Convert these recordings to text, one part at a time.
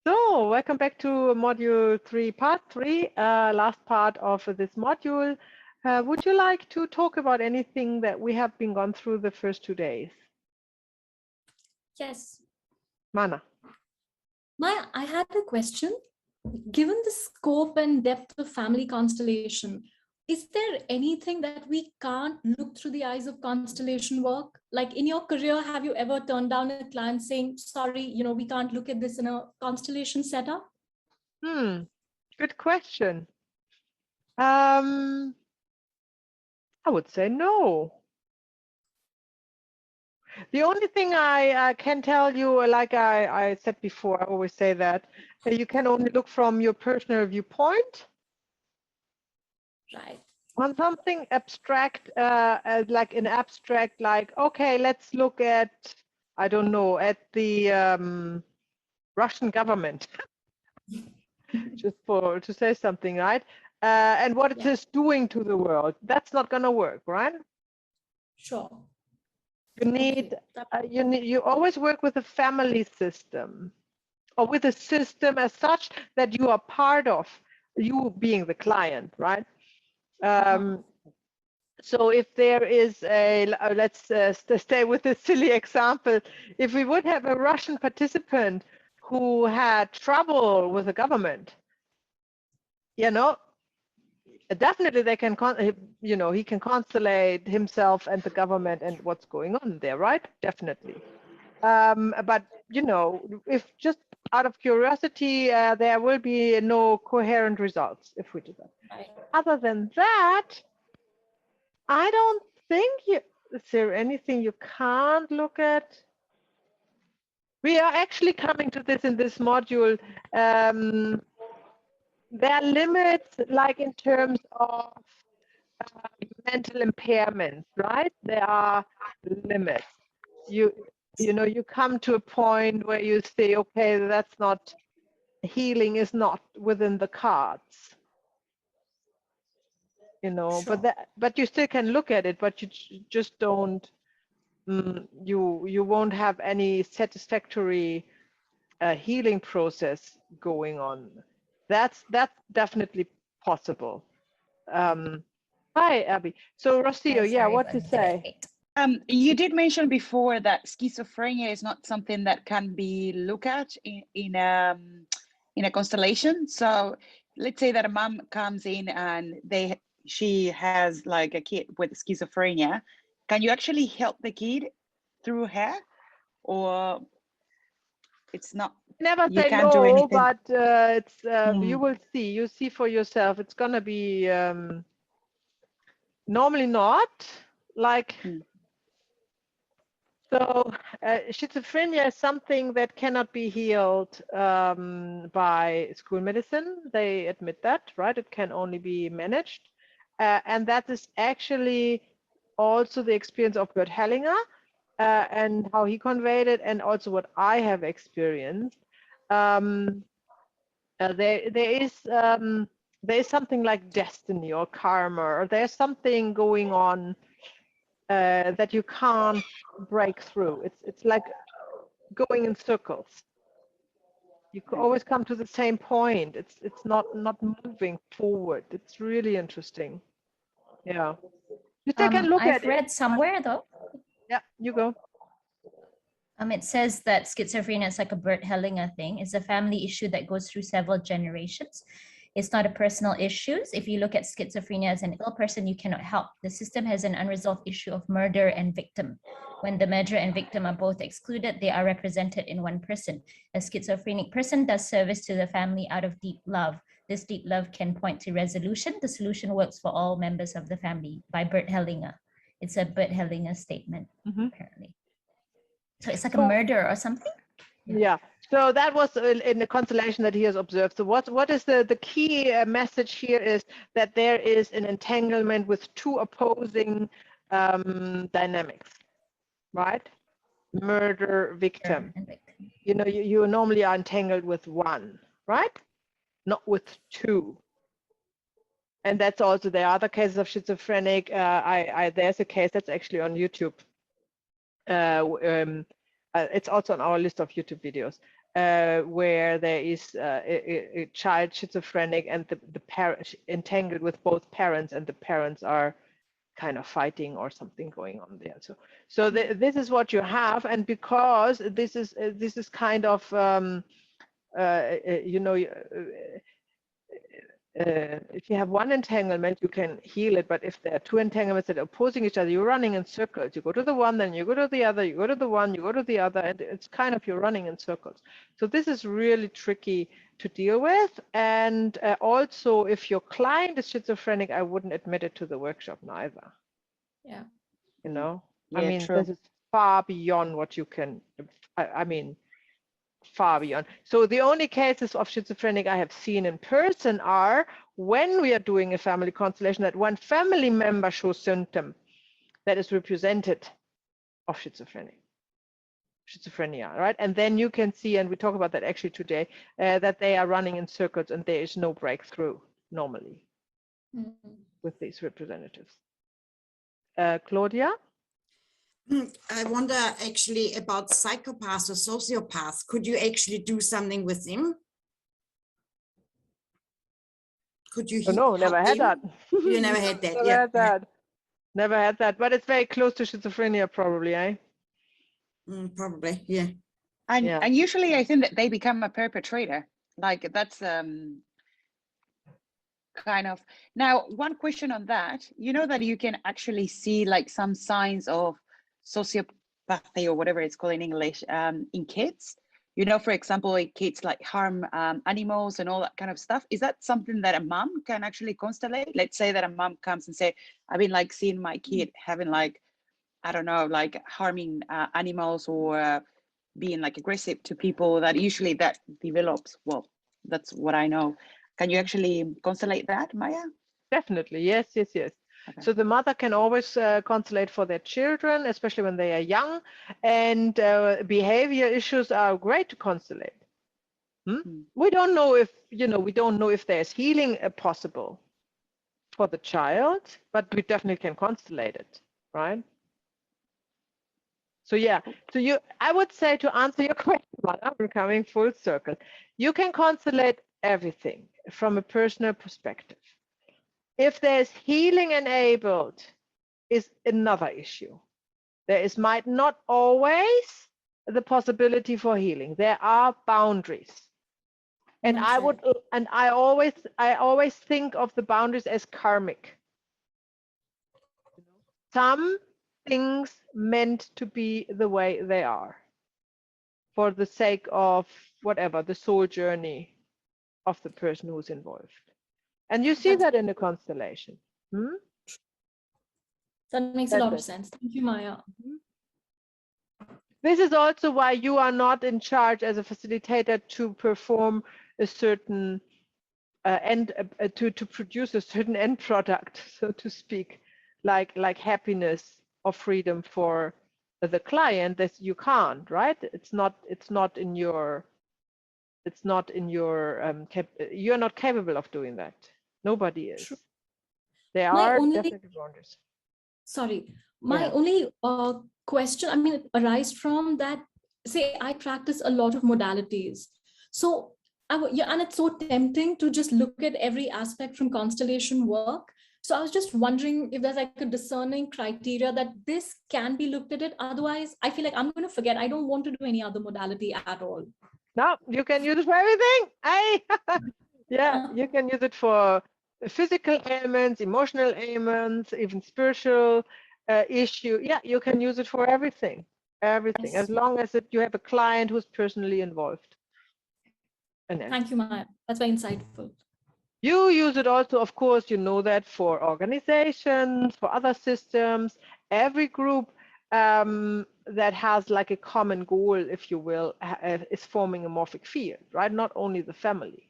So, welcome back to module 3, part 3, last part of this module. Would you like to talk about anything that we have been gone through the first 2 days? Yes. Mana. Maya, I had a question. Given the scope and depth of family constellation, is there anything that we can't look through the eyes of constellation work? Like in your career, have you ever turned down a client saying, sorry, we can't look at this in a constellation setup? Good question. I would say no. The only thing I can tell you, like I said before, I always say that you can only look from your personal viewpoint. Right. On something abstract, like an abstract, like, okay, let's look at, I don't know, at the Russian government, just to say something, right? And what it is doing to the world. That's not going to work, right? Sure. You need, you always work with a family system, or with a system as such that you are part of, you being the client, right? So if there is a, let's stay with this silly example, if we would have a Russian participant who had trouble with the government, definitely they can, he can constellate himself and the government and what's going on there, right? Definitely. But, if just out of curiosity, there will be no coherent results if we do that. Right. Other than that, I don't think is there anything you can't look at? We are actually coming to this in this module. There are limits, like in terms of mental impairments, right? There are limits. You come to a point where you say, okay, that's not, healing is not within the cards. Sure. But you still can look at it, but you just don't. You won't have any satisfactory healing process going on. That's definitely possible. Hi, Abby. So Rocio, yeah, what to say? You did mention before that schizophrenia is not something that can be looked at in a constellation. So let's say that a mom comes in and she has like a kid with schizophrenia. Can you actually help the kid through her, or it's not? Never you say can't do no, anything? but it's you will see. You see for yourself. It's gonna be normally not like. So schizophrenia is something that cannot be healed by school medicine. They admit that, right? It can only be managed. And that is actually also the experience of Bert Hellinger and how he conveyed it, and also what I have experienced. There is something like destiny or karma, or there's something going on that you can't break through. It's like going in circles. You always come to the same point. It's not moving forward. It's really interesting. Yeah. You still can look at I've read somewhere though. Yeah, you go. It says that schizophrenia is like a Bert Hellinger thing. It's a family issue that goes through several generations. It's not a personal issue. If you look at schizophrenia as an ill person, you cannot help. The system has an unresolved issue of murder and victim. When the murderer and victim are both excluded, they are represented in one person. A schizophrenic person does service to the family out of deep love. This deep love can point to resolution. The solution works for all members of the family by Bert Hellinger. It's a Bert Hellinger statement, apparently. So it's like a murder or something? Yeah. So that was in the constellation that he has observed. So what is the key message here is that there is an entanglement with two opposing dynamics, right? Murder, victim. You normally are entangled with one, right? Not with two. And that's also the other cases of schizophrenic. There's a case that's actually on YouTube. It's also on our list of YouTube videos. where there is a child schizophrenic and the parent entangled with both parents, and the parents are kind of fighting or something going on there. So this is what you have, and because this is kind of you know, if you have one entanglement, you can heal it. But if there are two entanglements that are opposing each other, you're running in circles. You go to the one, then you go to the other, you go to the one, you go to the other, and it's kind of you're running in circles. So this is really tricky to deal with. And also, if your client is schizophrenic, I wouldn't admit it to the workshop neither. Yeah. You know, Yeah, I mean, true. this is far beyond what you can, I mean, far beyond. So the only cases of schizophrenic I have seen in person are when we are doing a family constellation, that one family member shows symptom that is represented of schizophrenia, right? And then you can see, and we talk about that actually today, that they are running in circles and there is no breakthrough normally with these representatives. Claudia? I wonder actually about psychopaths or sociopaths. Could you actually do something with them? Could you? Oh, no, never had that. You never had that. Never Yeah. had that. Never had that, but it's very close to schizophrenia, probably, eh? Probably, yeah. And Yeah. and usually I think that they become a perpetrator. Like that's kind of. Now, one question on that, you know that you can actually see like some signs of sociopathy or whatever it's called in English in kids. You know, for example, kids like harm animals and all that kind of stuff. Is that something that a mom can actually constellate? Let's say that a mom comes and say, I've been like seeing my kid having like, I don't know, like harming animals or being like aggressive to people, that usually that develops. Well, that's what I know. Can you actually constellate that, Maya? Definitely, yes. Okay. So the mother can always constellate for their children, especially when they are young, and behavior issues are great to constellate. We don't know if, you know, we don't know if there's healing possible for the child, but we definitely can constellate it, right? So yeah, so I would say, to answer your question, I'm coming full circle, you can constellate everything from a personal perspective. If there's healing enabled is another issue. There might not always the possibility for healing. There are boundaries. And I always think of the boundaries as karmic. Some things meant to be the way they are for the sake of whatever, the soul journey of the person who's involved. And you see that in the constellation. That makes a lot of sense. Thank you, Maya. This is also why you are not in charge as a facilitator to perform a certain to produce a certain end product, so to speak, like happiness or freedom for the client. That you can't, right? It's not in your you're not capable of doing that. Nobody is. True. There are definitely boundaries. Sorry, my only question, I mean, it arises from that, say I practice a lot of modalities. So and it's so tempting to just look at every aspect from constellation work. So I was just wondering if there's like a discerning criteria that this can be looked at it. Otherwise, I feel like I'm going to forget. I don't want to do any other modality at all. No, you can use it for everything. Yeah, you can use it for physical ailments, emotional ailments, even spiritual issue. Yeah, you can use it for everything. Everything, as long as you have a client who's personally involved. Thank you, Maya. That's very insightful. You use it also, of course, you know that, for organizations, for other systems. Every group that has like a common goal, if you will, is forming a morphic field, right? Not only the family.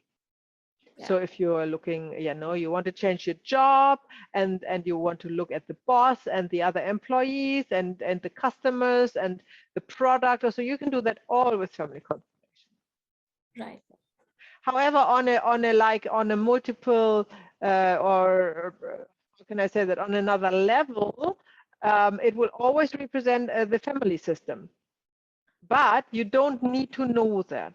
Yeah. So if you're looking, you want to change your job and you want to look at the boss and the other employees and the customers and the product, so you can do that all with family constellation. Right. However, on a multiple or how can I say that, on another level, it will always represent the family system. But you don't need to know that.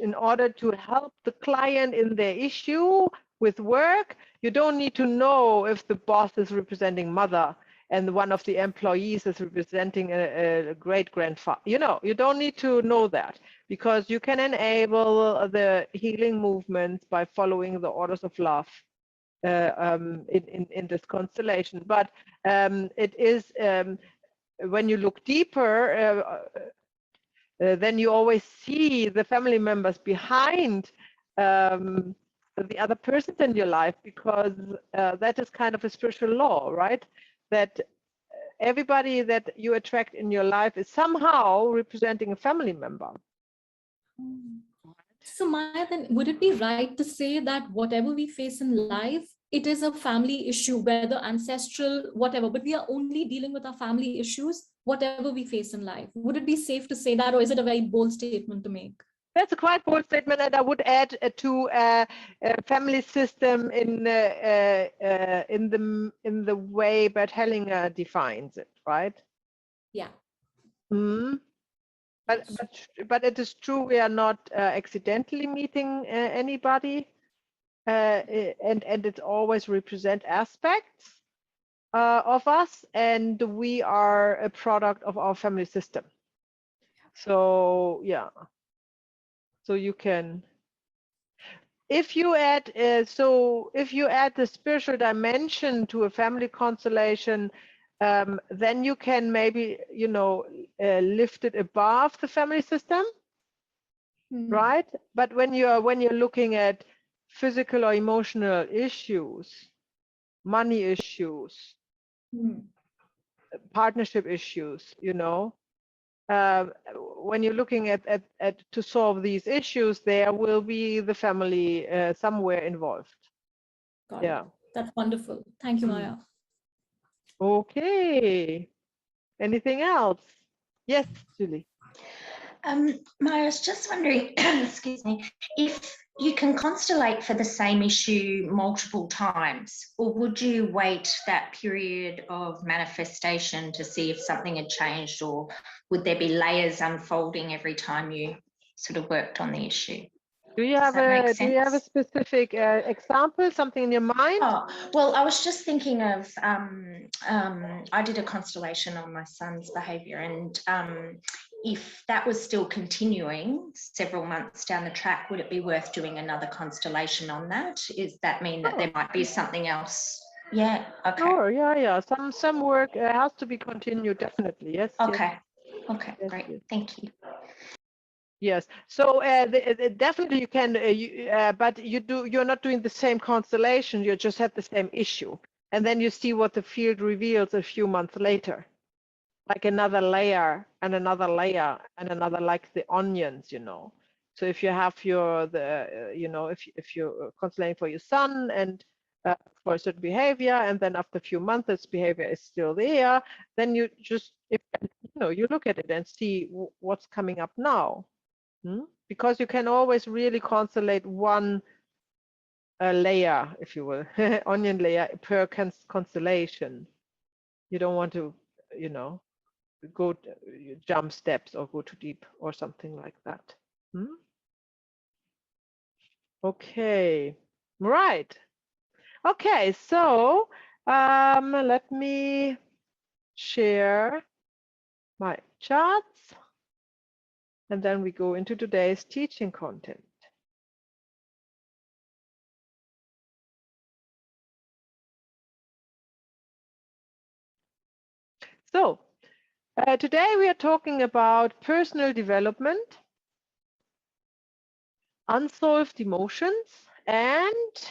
in order to help the client in their issue with work, you don't need to know if the boss is representing mother and one of the employees is representing a great-grandfather. You don't need to know that, because you can enable the healing movements by following the orders of love in this constellation. But it is, when you look deeper, then you always see the family members behind the other persons in your life, because that is kind of a spiritual law, right? That everybody that you attract in your life is somehow representing a family member. So Maya, then would it be right to say that whatever we face in life, it is a family issue, whether ancestral, whatever, but we are only dealing with our family issues, whatever we face in life? Would it be safe to say that, or is it a very bold statement to make? That's a quite bold statement, and I would add to a family system in the way Bert Hellinger defines it, right? Yeah. But it is true, we are not accidentally meeting anybody, and it always represent aspects of us, and we are a product of our family system. So yeah. So you can, if you add the spiritual dimension to a family constellation, then you can maybe lift it above the family system, right? But when you're looking at physical or emotional issues, money issues, partnership issues, when you're looking at to solve these issues, there will be the family somewhere involved. Got it. That's wonderful. Thank you, Maya. Okay. Anything else? Yes, Julie. Maya, I was just wondering, excuse me, if you can constellate for the same issue multiple times, or would you wait that period of manifestation to see if something had changed, or would there be layers unfolding every time you sort of worked on the issue? Do you have a specific example, something in your mind? Oh, well, I was just thinking of, I did a constellation on my son's behaviour, and if that was still continuing several months down the track, would it be worth doing another constellation on that? Does that mean that there might be something else? Yeah, okay. Sure, yeah. Some work has to be continued, definitely, yes. Okay, yes. okay, yes, great, yes. Thank you. Yes, so definitely you can, but you're not doing the same constellation, you just have the same issue. And then you see what the field reveals a few months later, like another layer and another layer and another, like the onions, So if you have if you're constellating for your son and for a certain behavior, and then after a few months this behavior is still there, then you just, you look at it and see what's coming up now. Because you can always really constellate one layer, if you will, onion layer per constellation. You don't want to, go jump steps or go too deep or something like that. Okay, right. Okay, so let me share my charts. And then we go into today's teaching content. So today we are talking about personal development, unsolved emotions, and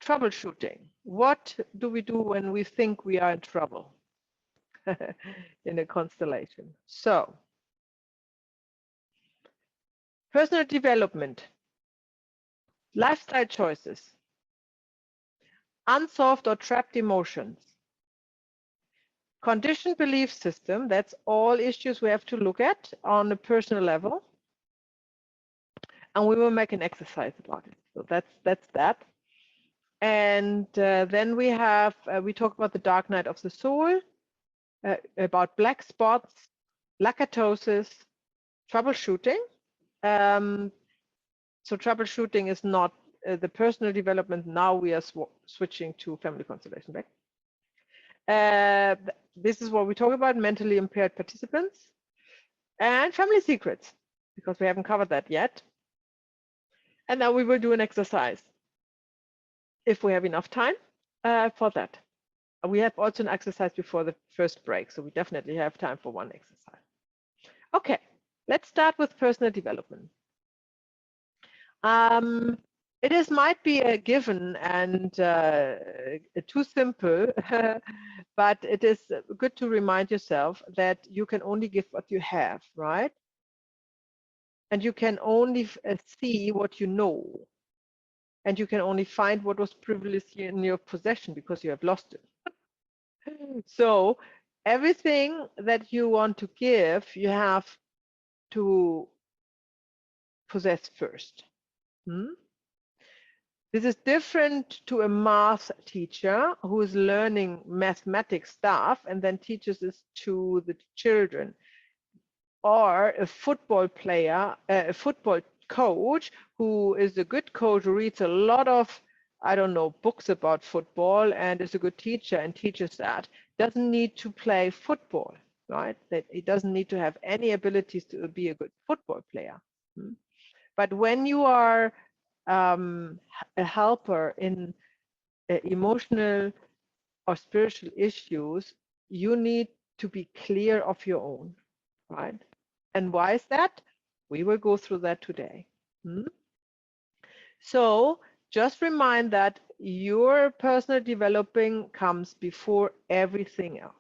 troubleshooting. What do we do when we think we are in trouble in a constellation? So, personal development, lifestyle choices, unsolved or trapped emotions, conditioned belief system, that's all issues we have to look at on a personal level. And we will make an exercise about it. So that's that. And then we have, we talk about the dark night of the soul, about black spots, lacatosis, troubleshooting. So troubleshooting is not the personal development. Now we are switching to family constellation back. This is what we talk about, mentally impaired participants and family secrets, because we haven't covered that yet. And now we will do an exercise if we have enough time for that. We have also an exercise before the first break, so we definitely have time for one exercise. Okay, let's start with personal development. It might be a given and too simple, but it is good to remind yourself that you can only give what you have, right? And you can only see what you know. And you can only find what was previously in your possession because you have lost it. So everything that you want to give, you have to possess first. This is different to a math teacher who is learning mathematics stuff and then teaches this to the children, or a football player, a football coach who is a good coach who reads a lot of, I don't know, books about football and is a good teacher and teaches that. Doesn't need to play football, right? That he doesn't need to have any abilities to be a good football player. But when you are a helper in emotional or spiritual issues, you need to be clear of your own, right? And why is that? We will go through that today. So just remind that your personal developing comes before everything else.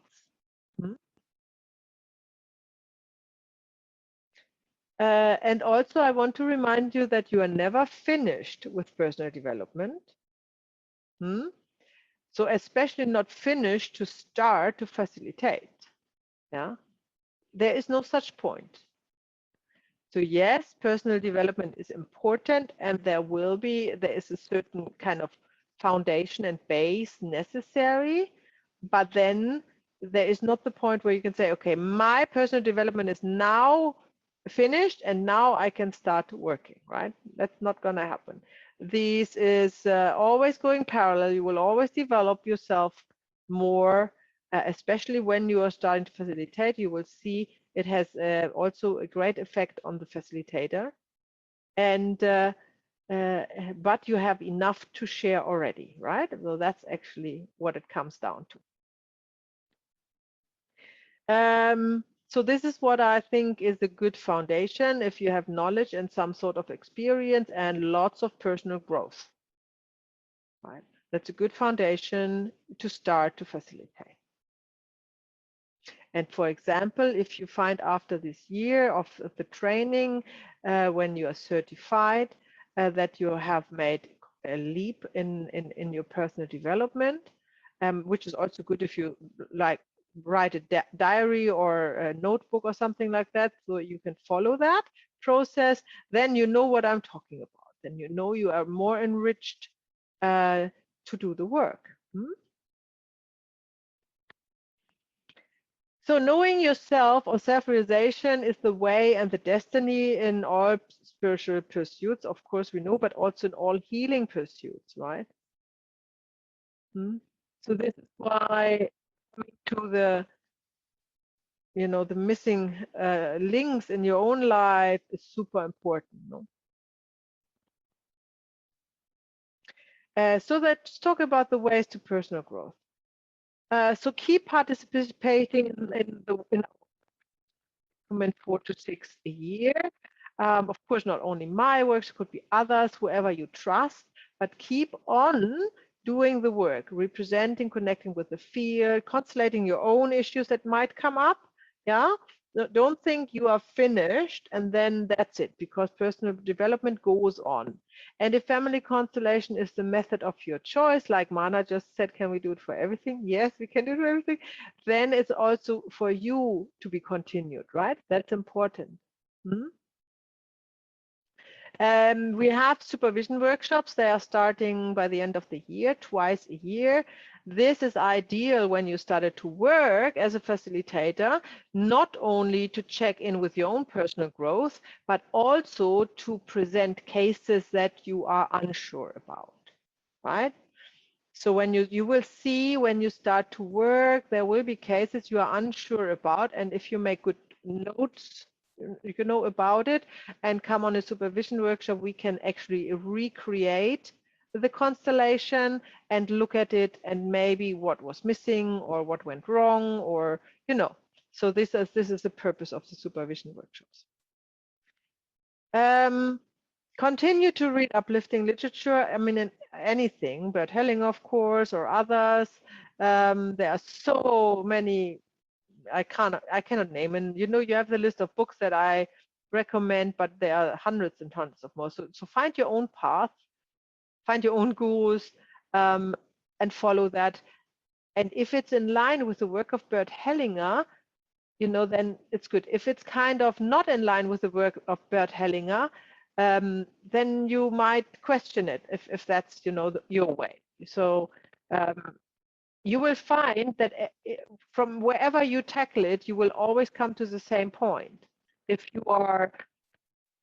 And also, I want to remind you that you are never finished with personal development. So especially not finished to start to facilitate. Yeah, there is no such point. So yes, personal development is important, and there is a certain kind of foundation and base necessary, but then there is not the point where you can say, okay, my personal development is now finished and now I can start working, right? That's not going to happen. This is always going parallel. You will always develop yourself more, especially when you are starting to facilitate. You will see it has also a great effect on the facilitator, and but you have enough to share already, right? So that's actually what it comes down to. So this is what I think is a good foundation if you have knowledge and some sort of experience and lots of personal growth, right? That's a good foundation to start to facilitate. And for example, if you find after this year of the training, when you are certified, that you have made a leap in your personal development, which is also good if you like write a diary or a notebook or something like that, so you can follow that process, then you know what I'm talking about. Then you know you are more enriched to do the work. So knowing yourself or self-realization is the way and the destiny in all spiritual pursuits, of course we know, but also in all healing pursuits, right? So this is why to the, the missing links in your own life is super important. No? So let's talk about the ways to personal growth. So keep participating in 4 to 6 a year. Of course, not only my works, could be others, whoever you trust, but keep on doing the work, representing, connecting with the field, constellating your own issues that might come up. Yeah, don't think you are finished and then that's it, because personal development goes on. And if family constellation is the method of your choice, like Mana just said, can we do it for everything? Yes, we can do it for everything. Then it's also for you to be continued, right? That's important. We have supervision workshops. They are starting by the end of the year, twice a year. This is ideal when you started to work as a facilitator, not only to check in with your own personal growth, but also to present cases that you are unsure about, right? So when you will see when you start to work, there will be cases you are unsure about, and if you make good notes, you know, about it and come on a supervision workshop, we can actually recreate the constellation and look at it and maybe what was missing or what went wrong, or, you know. So this is the purpose of the supervision workshops. Continue to read uplifting literature. I mean, in anything, but Helling, of course, or others. There are so many. I cannot name. And you know, you have the list of books that I recommend, but there are hundreds and hundreds of more. So find your own path, find your own gurus, and follow that. And if it's in line with the work of Bert Hellinger, you know, then it's good. If it's kind of not in line with the work of Bert Hellinger, then you might question it if that's, you know, your way. So you will find that from wherever you tackle it, you will always come to the same point. If you are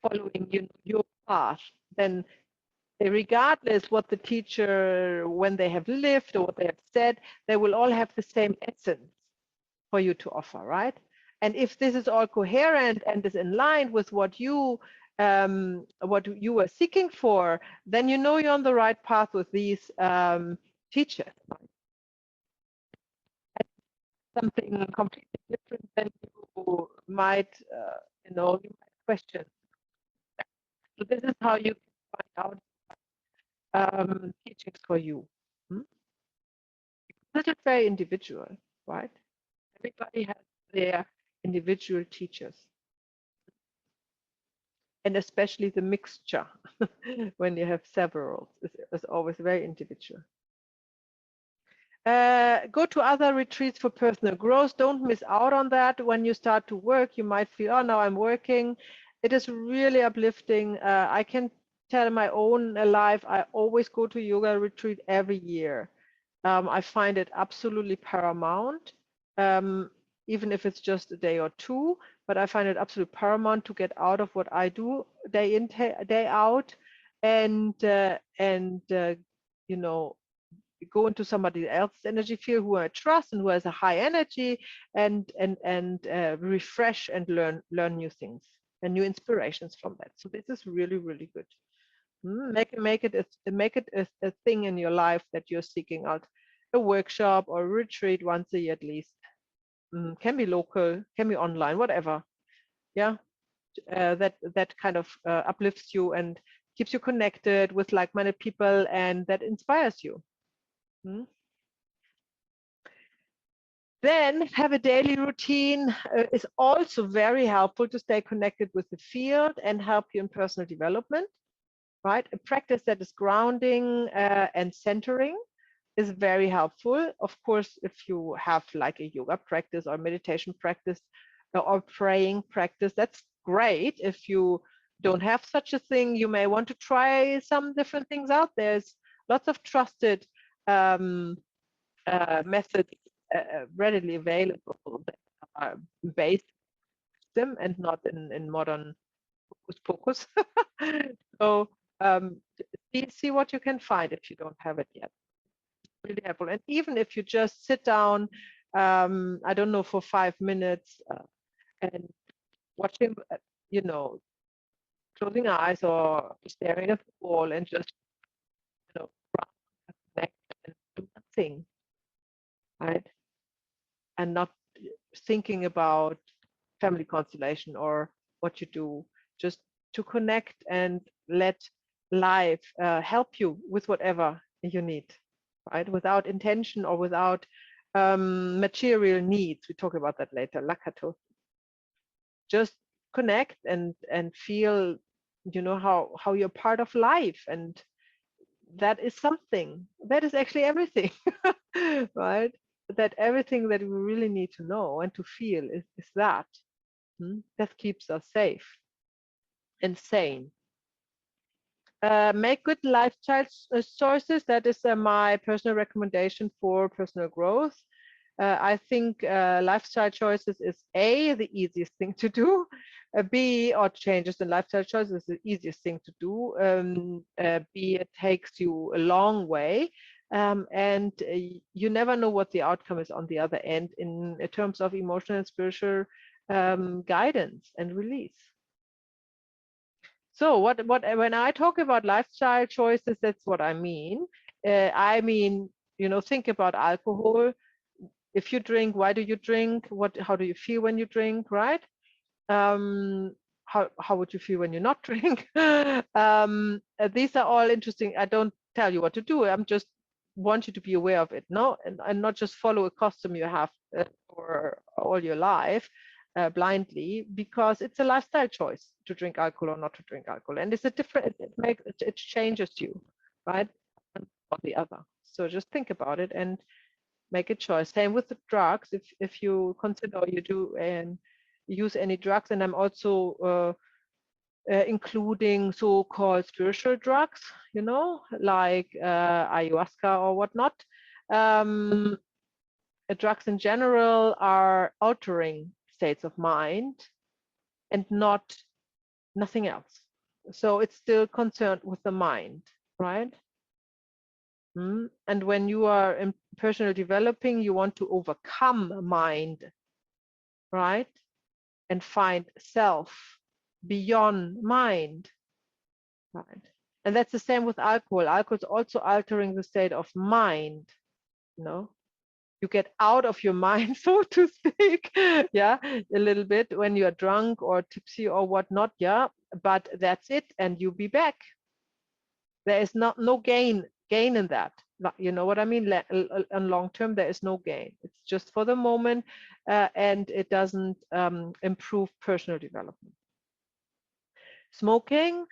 following your path, then regardless what the teacher, when they have lived or what they have said, they will all have the same essence for you to offer, right? And if this is all coherent and is in line with what you are seeking for, then you know you're on the right path with these teachers. Something completely different than you might, you know, you might question. So this is how you can find out teachings for you. This is very individual, right? Everybody has their individual teachers. And especially the mixture when you have several is always very individual. Go to other retreats for personal growth. Don't miss out on that. When you start to work, you might feel, oh, now I'm working. It is really uplifting. I can tell my own life, I always go to yoga retreat every year. I find it absolutely paramount, even if it's just a day or two, but I find it absolutely paramount to get out of what I do day in, day out, and you know, go into somebody else's energy field who I trust and who has a high energy, and refresh and learn new things and new inspirations from that. So this is really, really good. Make it a thing in your life that you're seeking out, a workshop or a retreat once a year at least. Can be local, can be online, whatever. Yeah, that kind of uplifts you and keeps you connected with like-minded people, and that inspires you. Then have a daily routine is also very helpful to stay connected with the field and help you in personal development, right? A practice that is grounding and centering is very helpful. Of course, if you have like a yoga practice or meditation practice or praying practice, that's great. If you don't have such a thing, you may want to try some different things out. There's lots of trusted methods readily available that are based them and not in modern focus. So see what you can find if you don't have it yet. Really helpful. And even if you just sit down, I don't know, for 5 minutes and watching, you know, closing eyes or staring at the wall and just, you know, connect and do nothing, right? And not thinking about family constellation or what you do, just to connect and let life help you with whatever you need, right? Without intention or without material needs. We talk about that later. Lakato. Just connect and feel, you know, how you're part of life, and that is something. That is actually everything, right? That everything that we really need to know and to feel is that. That keeps us safe and sane. Make good lifestyle choices. That is my personal recommendation for personal growth. I think lifestyle choices is A, the easiest thing to do. B, or changes in lifestyle choices is the easiest thing to do. B, it takes you a long way. And you never know what the outcome is on the other end in terms of emotional and spiritual guidance and release. So when I talk about lifestyle choices, that's what I mean. I mean, think about alcohol. If you drink, why do you drink? How do you feel when you drink, right? How would you feel when you not drink? These are all interesting. I don't tell you what to do. I'm just want you to be aware of it, no, and not just follow a custom you have for all your life blindly, because it's a lifestyle choice to drink alcohol or not to drink alcohol, and it's a different. It changes you, right, or the other. So just think about it and make a choice. Same with the drugs. If you consider or you do and use any drugs, and I'm also including so-called spiritual drugs, like ayahuasca or whatnot. Drugs in general are altering states of mind and nothing else. So it's still concerned with the mind, right? And when you are in personal developing, you want to overcome mind, right? And find self beyond mind, right? And that's the same with alcohol. Alcohol is also altering the state of mind, You get out of your mind, so to speak, yeah, a little bit when you are drunk or tipsy or whatnot, yeah, but that's it, and you be back. There is no gain in that. You know what I mean? On long term, there is no gain. It's just for the moment, and it doesn't improve personal development. Smoking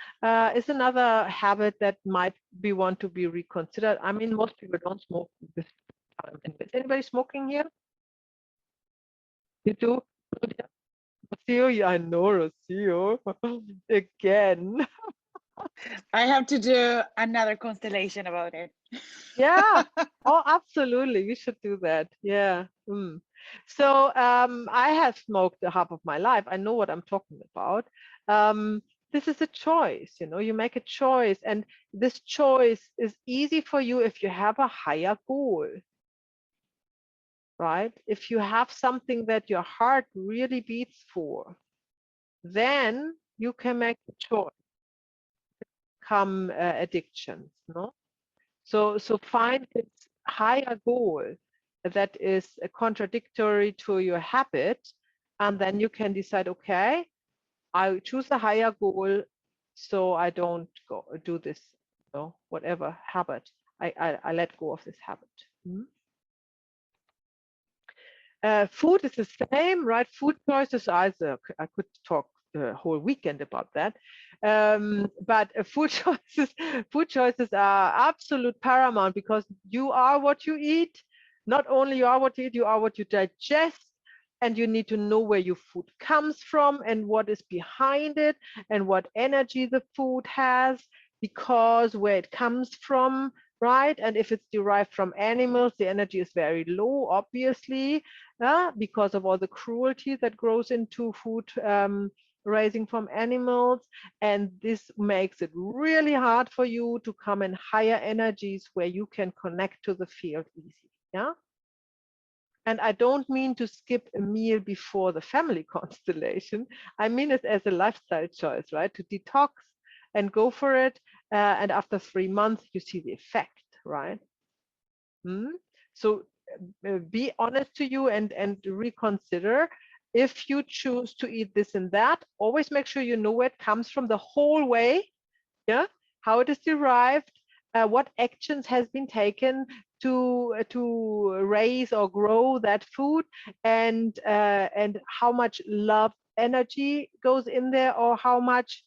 is another habit that might want to be reconsidered. I mean, most people don't smoke this time. Is anybody smoking here? You do? Rocio, yeah, I know, Rocio. Again. I have to do another constellation about it. Yeah. Oh, absolutely. We should do that. Yeah. So I have smoked half of my life. I know what I'm talking about. This is a choice, you make a choice, and this choice is easy for you if you have a higher goal, right? If you have something that your heart really beats for, then you can make a choice. Come addictions, no? So find this higher goal that is contradictory to your habit, and then you can decide, okay, I choose a higher goal, so I don't do this, whatever habit. I let go of this habit. Food is the same, right? Food choices, I could talk the whole weekend about that. But food choices are absolute paramount, because you are what you eat. Not only you are what you eat, you are what you digest, and you need to know where your food comes from and what is behind it and what energy the food has, because where it comes from, right? And if it's derived from animals, the energy is very low, obviously, because of all the cruelty that grows into food raising from animals. And this makes it really hard for you to come in higher energies where you can connect to the field easy. Yeah. And I don't mean to skip a meal before the family constellation. I mean it as a lifestyle choice, right? To detox and go for it. And after 3 months, you see the effect, right? So be honest to you and reconsider. If you choose to eat this and that, always make sure you know where it comes from the whole way. Yeah, how it is derived, what actions has been taken to raise or grow that food, and how much love energy goes in there, or how much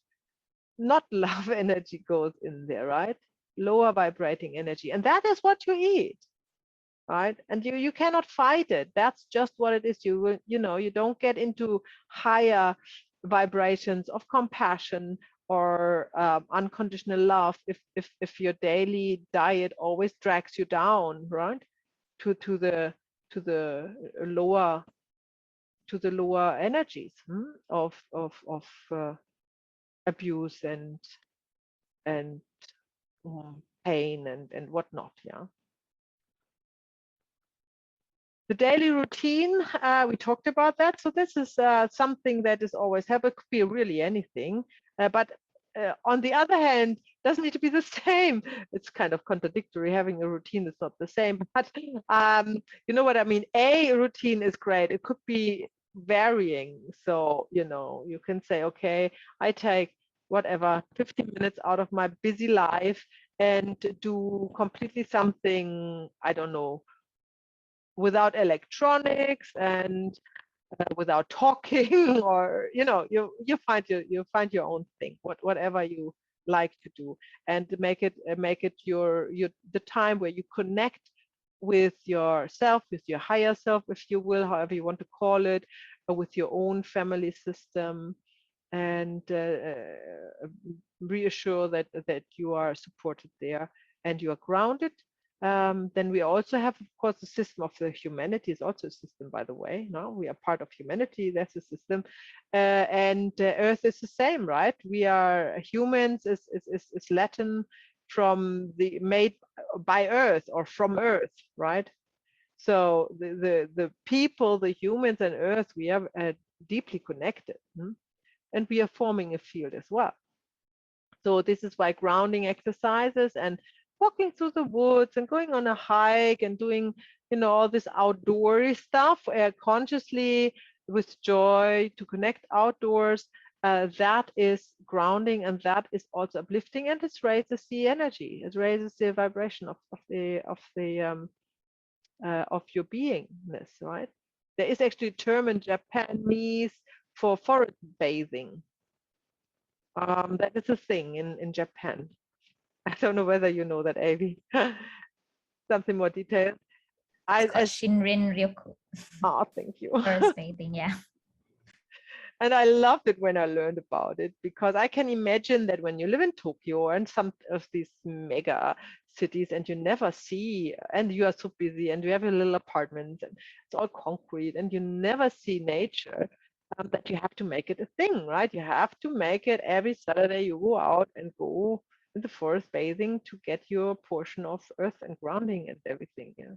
not love energy goes in there, right? Lower vibrating energy, and that is what you eat, right? And you cannot fight it. That's just what it is. You will, you don't get into higher vibrations of compassion or unconditional love if your daily diet always drags you down, right, to the lower energies of abuse and pain and whatnot. Yeah. The daily routine, we talked about that. So this is something that is always happening. It could be really anything, but on the other hand, doesn't need to be the same. It's kind of contradictory. Having a routine is not the same, but you know what I mean. A routine is great. It could be varying. So, you know, you can say, okay, I take whatever 15 minutes out of my busy life and do completely something, I don't know, without electronics and without talking, or you know, you find your own thing, whatever you like to do, and make it your the time where you connect with yourself, with your higher self, if you will, however you want to call it, or with your own family system, and reassure that you are supported there and you are grounded. Then we also have, of course, the system of the humanity is also a system, by the way. No, we are part of humanity. That's a system, and Earth is the same, right? We are humans. Is Latin from the made by Earth or from Earth, right? So the people, the humans and Earth, we are deeply connected, and we are forming a field as well. So this is why grounding exercises and walking through the woods and going on a hike and doing, you know, all this outdoorsy stuff consciously with joy to connect outdoors. That is grounding, and that is also uplifting, and it raises the energy. It raises the vibration of your beingness, right? There is actually a term in Japanese for forest bathing. That is a thing in Japan. I don't know whether you know that, Avi. Something more detailed. It's called Shinrin Ryoku. Oh, thank you. Forest bathing, yeah. And I loved it when I learned about it, because I can imagine that when you live in Tokyo and some of these mega cities and you never see, and you are so busy and you have a little apartment and it's all concrete and you never see nature, that you have to make it a thing, right? You have to make it every Saturday. You go out and go in the forest bathing to get your portion of earth and grounding and everything. Yeah.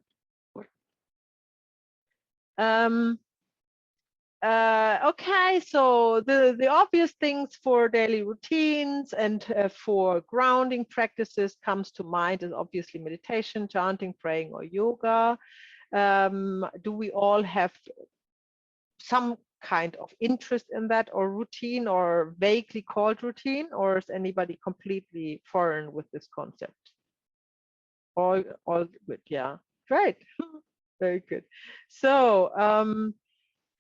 Okay, so the obvious things for daily routines and for grounding practices comes to mind is obviously meditation, chanting, praying, or yoga. Do we all have some kind of interest in that, or routine, or vaguely called routine, or is anybody completely foreign with this concept? All good, yeah, great. Very good. So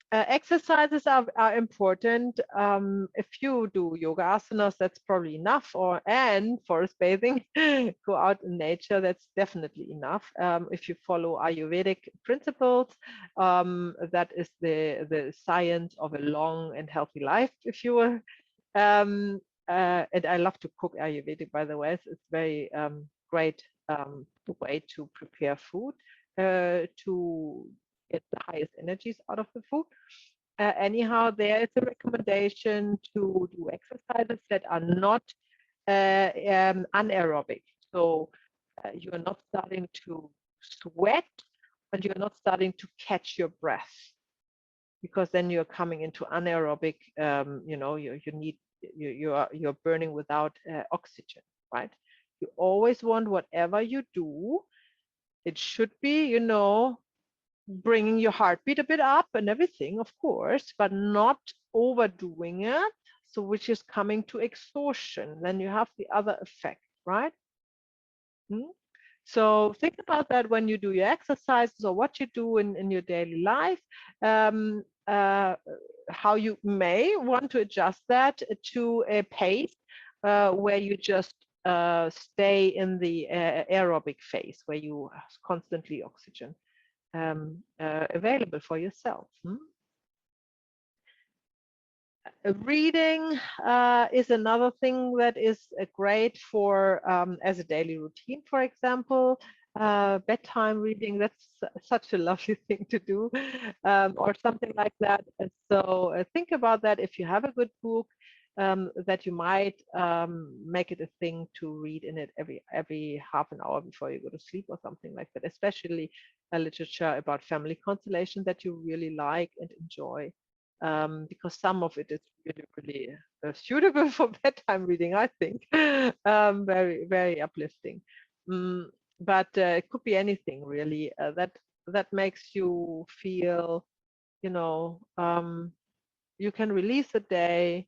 exercises are important. If you do yoga asanas, that's probably enough, and forest bathing, go out in nature, that's definitely enough. If you follow Ayurvedic principles, that is the science of a long and healthy life, if you will. And I love to cook Ayurvedic, by the way. It's very great way to prepare food to get the highest energies out of the food. Anyhow, there is a recommendation to do exercises that are not anaerobic. So you are not starting to sweat, and you're not starting to catch your breath, because then you're coming into anaerobic. You know, you need you're burning without oxygen, right? You always want, whatever you do, it should be, you know, bringing your heartbeat a bit up and everything, of course, but not overdoing it. So which is coming to exhaustion. Then you have the other effect, right? So think about that when you do your exercises or what you do in your daily life, how you may want to adjust that to a pace where you just stay in the aerobic phase, where you have constantly oxygen available for yourself. Reading is another thing that is great for as a daily routine, for example. Bedtime reading, that's such a lovely thing to do, or something like that. And so think about that. If you have a good book, that you might make it a thing to read in it every half an hour before you go to sleep or something like that, especially literature about family constellation that you really like and enjoy. Because some of it is really suitable for bedtime reading, I think. Very, very uplifting. But it could be anything really that makes you feel, you know, you can release the day,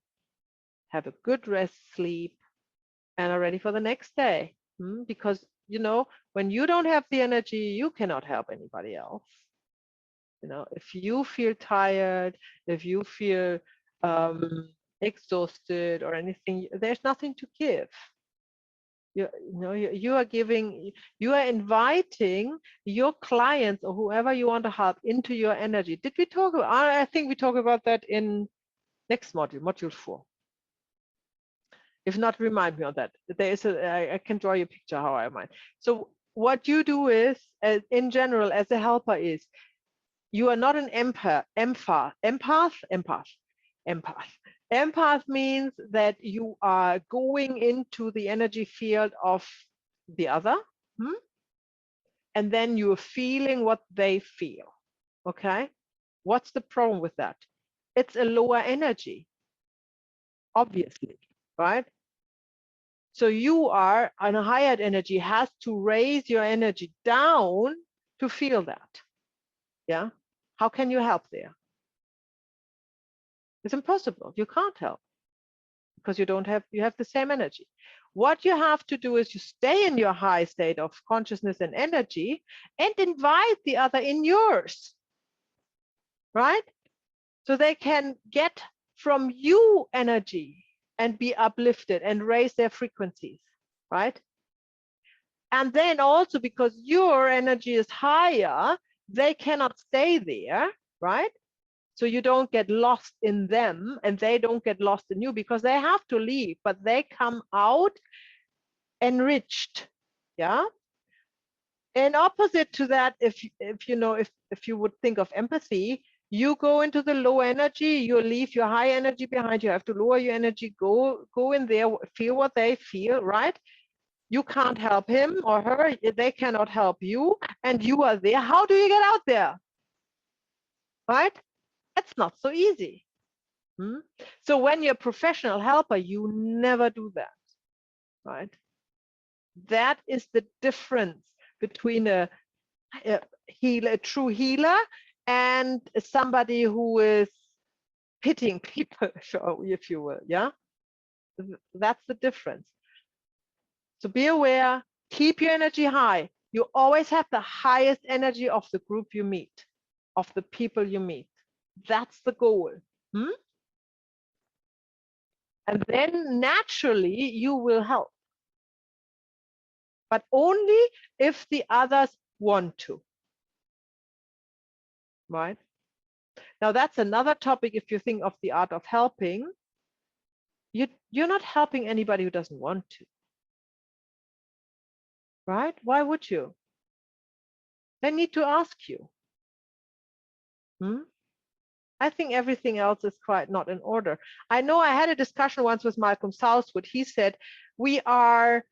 have a good rest, sleep, and are ready for the next day. Because, you know, when you don't have the energy, you cannot help anybody else. You know, if you feel tired, if you feel exhausted or anything, there's nothing to give. You are giving, you are inviting your clients or whoever you want to help into your energy. Did we talk about? I think we talk about that in next module, module 4. If not, remind me on that. There is I can draw you a picture how I might. So what you do is, in general, as a helper, is you are not an empath. Empath means that you are going into the energy field of the other, and then you're feeling what they feel. Okay, what's the problem with that? It's a lower energy, obviously, right? So you are on a higher energy, has to raise your energy down to feel that. Yeah, how can you help there? It's impossible. You can't help because you have the same energy. What you have to do is you stay in your high state of consciousness and energy and invite the other in yours, right? So they can get from you energy and be uplifted and raise their frequencies, right? And then also because your energy is higher, they cannot stay there, right? So you don't get lost in them and they don't get lost in you because they have to leave, but they come out enriched. Yeah. And opposite to that, if you would think of empathy, you go into the low energy, you leave your high energy behind, you have to lower your energy, go in there, feel what they feel, right? You can't help him or her, they cannot help you, and you are there. How do you get out there? Right? That's not so easy. So when you're a professional helper, you never do that, right? That is the difference between a healer, a true healer, and somebody who is pitying people, if you will. Yeah, that's the difference. So be aware, keep your energy high. You always have the highest energy of the group you meet, of the people you meet. That's the goal. And then naturally you will help. But only if the others want to. Right? Now that's another topic. If you think of the art of helping, you're not helping anybody who doesn't want to. Right? Why would you? They need to ask you. I think everything else is quite not in order. I know I had a discussion once with Malcolm Southwood. He said, we are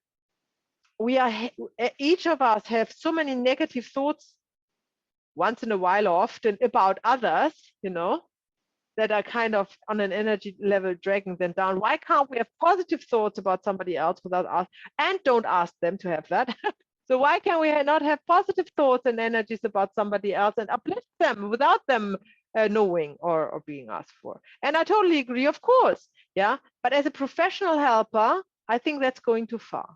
each of us have so many negative thoughts once in a while or often about others, that are kind of on an energy level dragging them down. Why can't we have positive thoughts about somebody else without us, and don't ask them to have that? So why can we not have positive thoughts and energies about somebody else and uplift them without them knowing or being asked for? And I totally agree, of course. Yeah. But as a professional helper, I think that's going too far.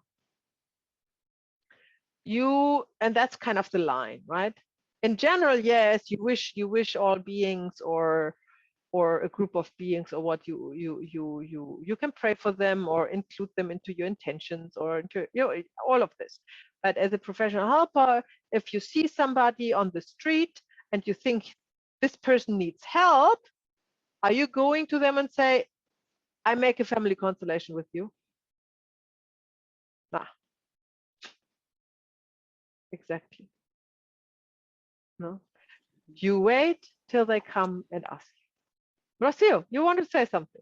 And that's kind of the line, right? In general, yes, you wish all beings or a group of beings or what you can pray for them or include them into your intentions or into all of this. But as a professional helper, if you see somebody on the street and you think this person needs help, Are you going to them and say, I make a family constellation with you? Nah, exactly. No, you wait till they come and ask you. Rocio, you want to say something?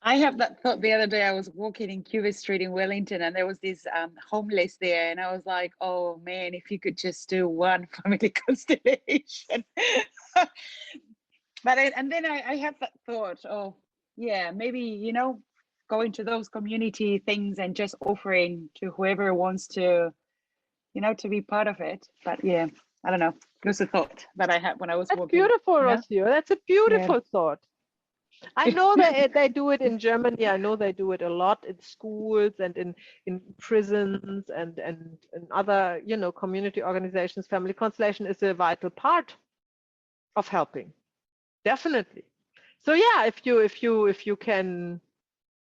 I have that thought the other day. I was walking in Cuba Street in Wellington, and there was this homeless there, and I was like, "Oh man, if you could just do one family constellation." But and then I have that thought of, yeah, maybe, you know, going to those community things and just offering to whoever wants to, you know, to be part of it. But yeah, I don't know. It was a thought that I had when I was That's walking. beautiful, You know? Rocio. That's a beautiful thought. I know that they do it in Germany. I know they do it a lot in schools and in prisons and in other, you know, community organizations. Family constellation is a vital part of helping, definitely. So yeah, if you can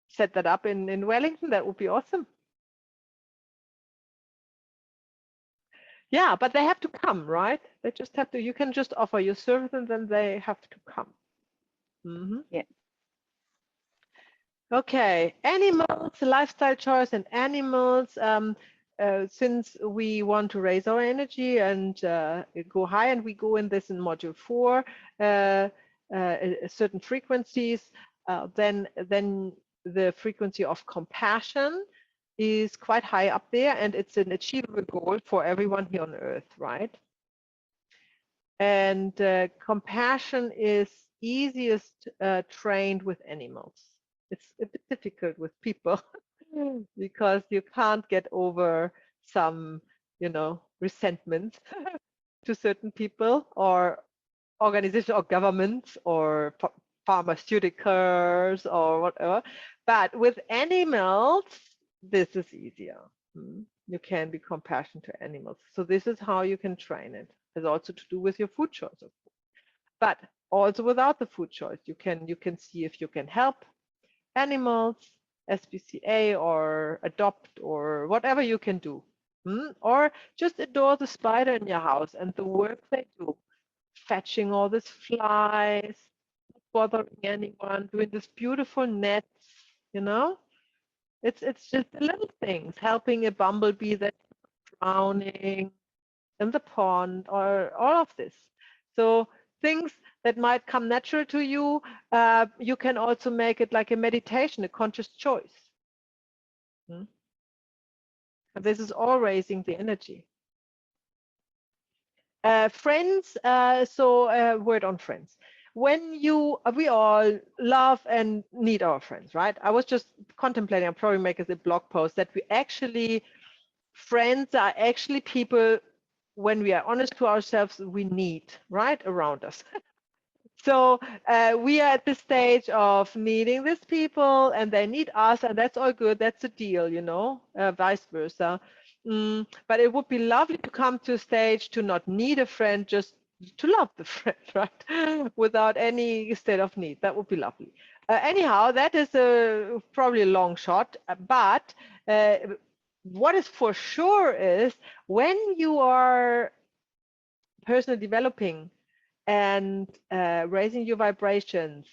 set that up in Wellington, that would be awesome. Yeah, but they have to come, right? They just have to. You can just offer your service, and then they have to come. Mm-hmm. Yeah. Okay, animals, lifestyle choice and animals. Since we want to raise our energy and go high, and we go in this in module 4, certain frequencies, then the frequency of compassion is quite high up there, and it's an achievable goal for everyone here on Earth, right? And compassion is easiest trained with animals. It's a bit difficult with people because you can't get over some, you know, resentment to certain people or organizations or governments or pharmaceuticals or whatever. But with animals, this is easier. You can be compassionate to animals. So this is how you can train it. It's also to do with your food choice, of course. But also without the food choice, you can see if you can help animals, SPCA or adopt or whatever you can do. Or just adore the spider in your house and the work they do, fetching all these flies, not bothering anyone, doing this beautiful nets, you know? It's just the little things, helping a bumblebee that's drowning in the pond or all of this. So things that might come natural to you, you can also make it like a meditation, a conscious choice. And this is all raising the energy. Friends, so word on friends. When we all love and need our friends, right? I was just contemplating, I'll probably make as a blog post that we actually, friends are actually people, when we are honest to ourselves, we need, right, around us. So we are at the stage of needing these people and they need us, and that's all good. That's a deal, you know, vice versa. But it would be lovely to come to a stage to not need a friend, just to love the friend, right? Without any state of need. That would be lovely. Anyhow, that is probably a long shot, but what is for sure is when you are personally developing and raising your vibrations,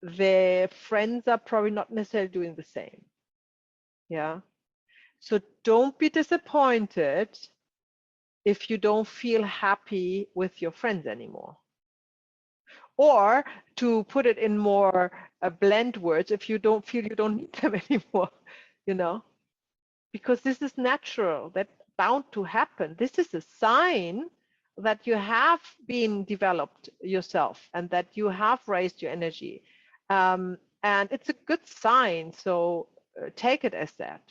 the friends are probably not necessarily doing the same. Yeah. So don't be disappointed if you don't feel happy with your friends anymore. Or to put it in more blunt words, if you don't feel you don't need them anymore, you know, because this is natural, that's bound to happen. This is a sign that you have been developed yourself and that you have raised your energy. And it's a good sign, so take it as that.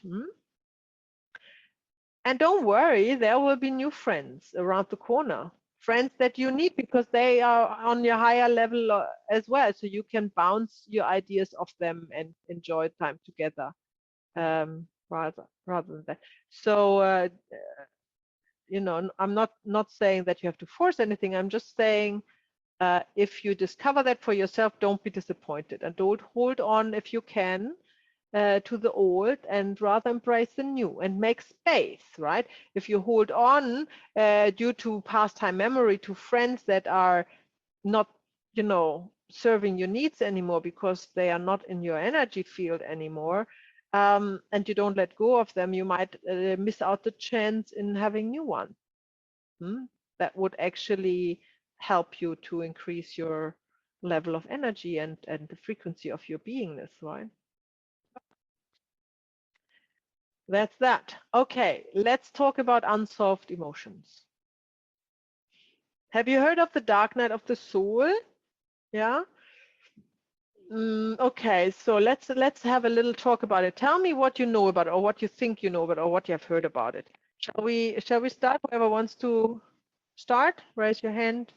And don't worry, there will be new friends around the corner, friends that you need because they are on your higher level as well, so you can bounce your ideas off them and enjoy time together rather than that. So you know, I'm not saying that you have to force anything. I'm just saying if you discover that for yourself, don't be disappointed and don't hold on if you can to the old, and rather embrace the new and make space, right? If you hold on due to past time memory to friends that are not, you know, serving your needs anymore because they are not in your energy field anymore, and you don't let go of them, you might miss out the chance in having new ones. That would actually help you to increase your level of energy and the frequency of your beingness, right? That's that. Okay, let's talk about unsolved emotions. Have you heard of the dark night of the soul? Yeah. Okay, so let's have a little talk about it. Tell me what you know about it, or what you think you know about it, or what you have heard about it. Shall we start? Whoever wants to start, raise your hand.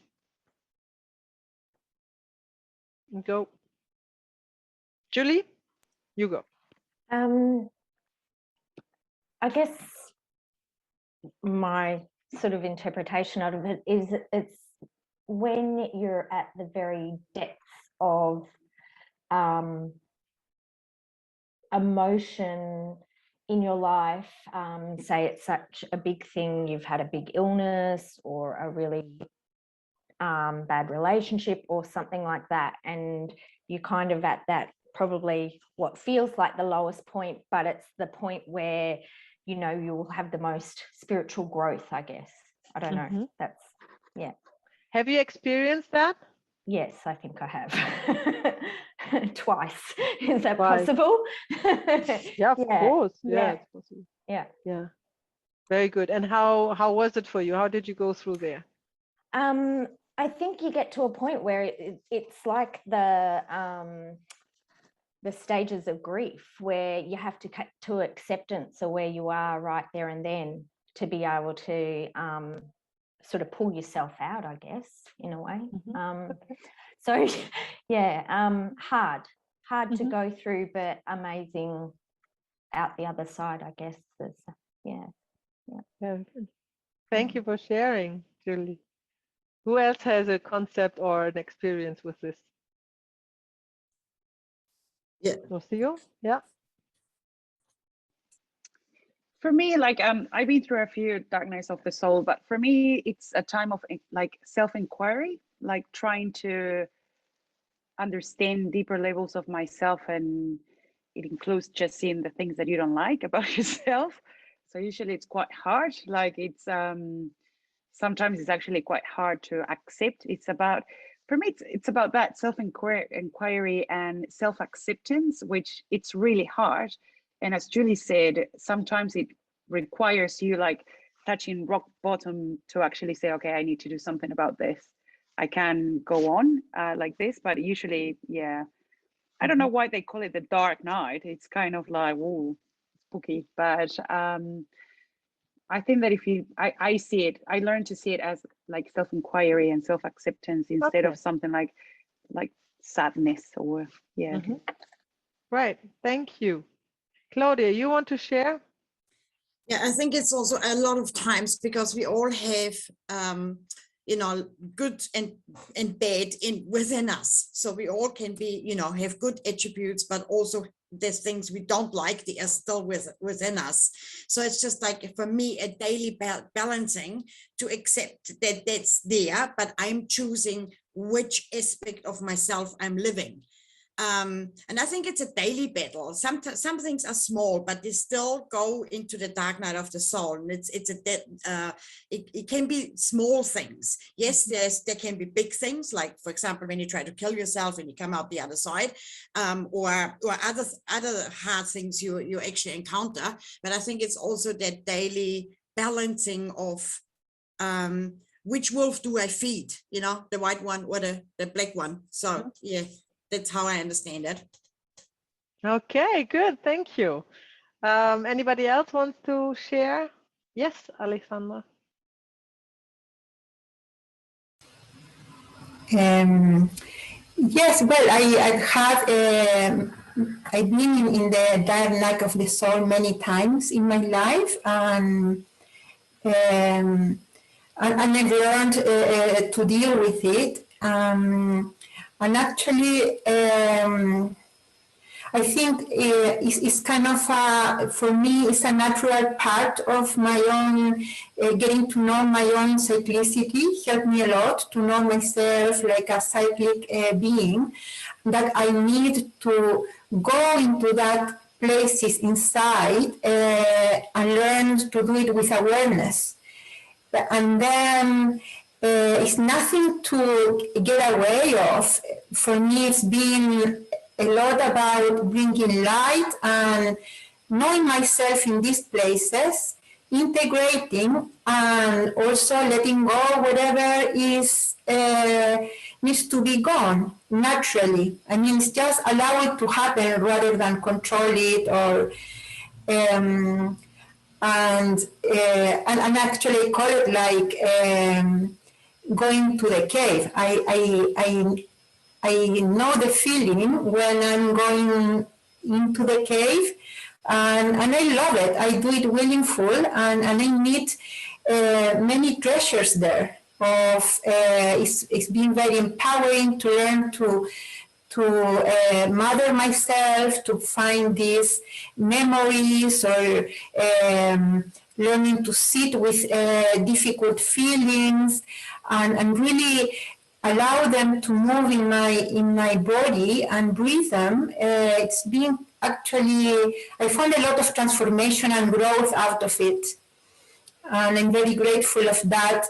And go. Julie, you go. I guess my sort of interpretation out of it is it's when you're at the very depths of emotion in your life, say it's such a big thing, you've had a big illness or a really bad relationship or something like that, and you're kind of at that probably what feels like the lowest point, but it's the point where you know you will have the most spiritual growth, I guess. I don't know. That's, yeah. Have you experienced that? Yes, I think I have. Twice. Is that possible? Yeah, of course. Yeah, it's possible. Yeah. Yeah. Very good. And how was it for you? How did you go through there? I think you get to a point where it's like the stages of grief, where you have to cut to acceptance of where you are right there and then to be able to sort of pull yourself out, I guess, in a way. So yeah, hard to go through, but amazing out the other side, I guess. Yeah. Very good. Thank you for sharing, Julie. Who else has a concept or an experience with this? Yeah. Rocio? Yeah. For me, like I've been through a few dark nights of the soul, but for me, it's a time of like self-inquiry, like trying to understand deeper levels of myself, and it includes just seeing the things that you don't like about yourself. So usually it's quite hard. Like it's sometimes it's actually quite hard to accept. It's about, for me, it's about that self-inquiry and self-acceptance, which it's really hard. And as Julie said, sometimes it requires you like touching rock bottom to actually say, okay, I need to do something about this. I can go on like this, but usually, yeah, I don't know why they call it the dark night. It's kind of like, whoa, spooky. But I think that if you, I see it, I learned to see it as like self-inquiry and self-acceptance instead of something like sadness or, yeah. Right, thank you. Claudia, you want to share? Yeah, I think it's also a lot of times because we all have, you know, good and bad within us. So we all can be, you know, have good attributes, but also there's things we don't like that are still within us. So it's just like, for me, a daily balancing to accept that that's there, but I'm choosing which aspect of myself I'm living. And I think it's a daily battle. Some things are small, but they still go into the dark night of the soul. And it can be small things. Yes, there can be big things, like, for example, when you try to kill yourself and you come out the other side, or other hard things you actually encounter. But I think it's also that daily balancing of which wolf do I feed? You know, the white one or the black one. So yeah. That's how I understand it. Okay, good. Thank you. Anybody else wants to share? Yes, Alexandra. Yes, well, I've been in the dark night of the soul many times in my life, and I've learned to deal with it. And actually, I think it's kind of, for me, it's a natural part of my own, getting to know my own cyclicity helped me a lot to know myself like a cyclic being, that I need to go into that places inside and learn to do it with awareness. And then it's nothing to get away of. For me, it's been a lot about bringing light and knowing myself in these places, integrating, and also letting go whatever is needs to be gone naturally. I mean, it's just allow it to happen rather than control it or and actually call it like going to the cave. I know the feeling when I'm going into the cave, and I love it. I do it willingly, and I meet many treasures there. It's been very empowering to learn to mother myself, to find these memories, or learning to sit with difficult feelings, and really allow them to move in my body and breathe them. It's been actually, I found a lot of transformation and growth out of it, and I'm very grateful of that.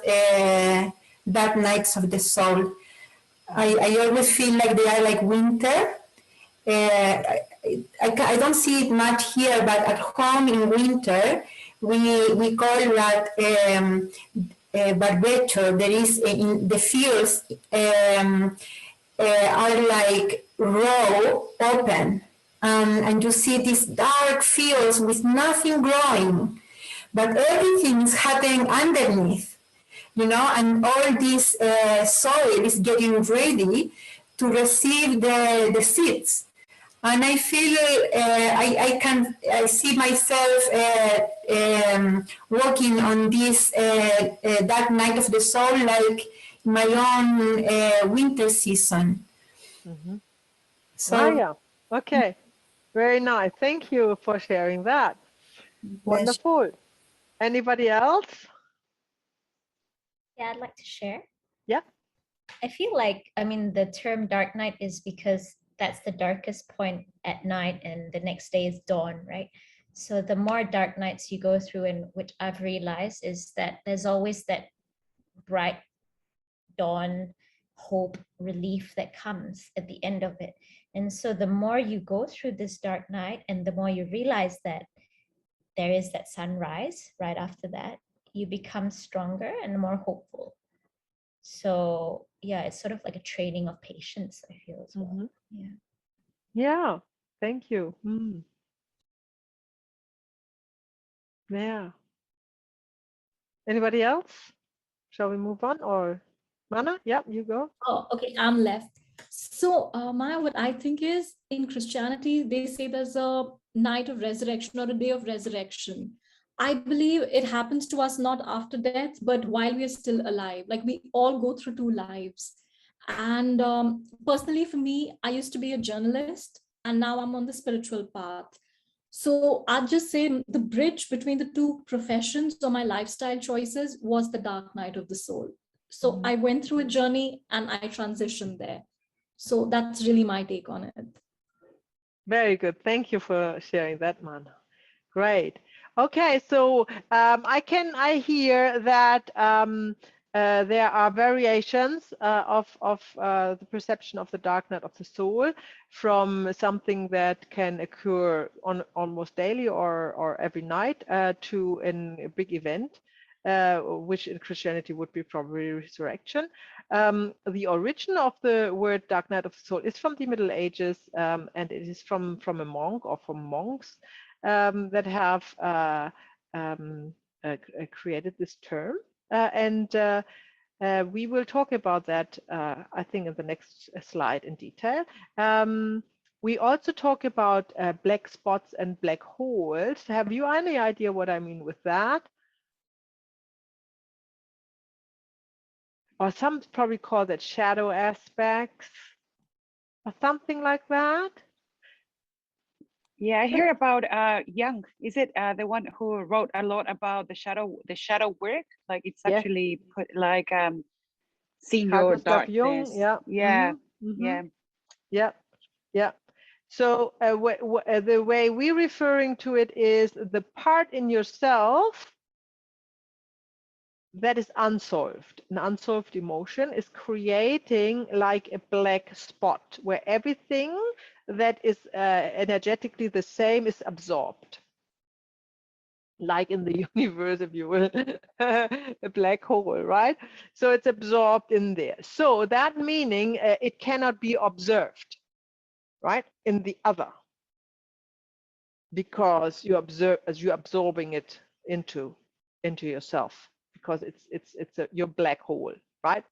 Dark nights of the soul. I always feel like they are like winter. I don't see it much here, but at home in winter, we call that barbecho. There is in the fields are like raw, open, and you see these dark fields with nothing growing, but everything is happening underneath. And all this soil is getting ready to receive the seeds. And I feel I see myself walking on this dark night of the soul like my own winter season. Mm-hmm. So, yeah. Okay. Very nice. Thank you for sharing that. Wonderful. Anybody else? Yeah, I'd like to share. Yeah. I feel like, the term dark night is because that's the darkest point at night and the next day is dawn, right? So the more dark nights you go through, and which I've realized is that there's always that bright dawn, hope, relief that comes at the end of it. And so the more you go through this dark night and the more you realize that there is that sunrise right after that, you become stronger and more hopeful. So yeah, it's sort of like a training of patience, I feel as well. Mm-hmm. Yeah. Yeah. Thank you. Mm. Yeah. Anybody else? Shall we move on, or Mana? Yeah, you go. Oh, okay, I'm left. So, Maya, what I think is in Christianity, they say there's a night of resurrection or a day of resurrection. I believe it happens to us not after death, but while we are still alive. Like we all go through two lives. And personally, for me, I used to be a journalist, and now I'm on the spiritual path. So I'd just say the bridge between the two professions or my lifestyle choices was the dark night of the soul. So I went through a journey and I transitioned there. So that's really my take on it. Very good. Thank you for sharing that, Mana. Great. Okay, so I hear that there are variations of the perception of the dark night of the soul, from something that can occur on almost daily or every night to a big event, which in Christianity would be probably resurrection. The origin of the word dark night of the soul is from the Middle Ages, and it is from a monk or from monks that have created this term, and we will talk about that, I think, in the next slide in detail. We also talk about black spots and black holes. Have you any idea what I mean with that? Or some probably call that shadow aspects or something like that. Yeah, I hear about Young. Is it the one who wrote a lot about the shadow work? Like it's Yes. actually put like seeing Carl your Gustav Jung, darkness. yeah. Yeah, Yeah. Yeah. So the way we're referring to it is the part in yourself that is unsolved. An unsolved emotion is creating like a black spot where everything that is energetically the same is absorbed. Like in the universe, if you will, a black hole, right? So it's absorbed in there. So that meaning it cannot be observed, right? In the other, because you observe as you're absorbing it into yourself, because it's your black hole, right?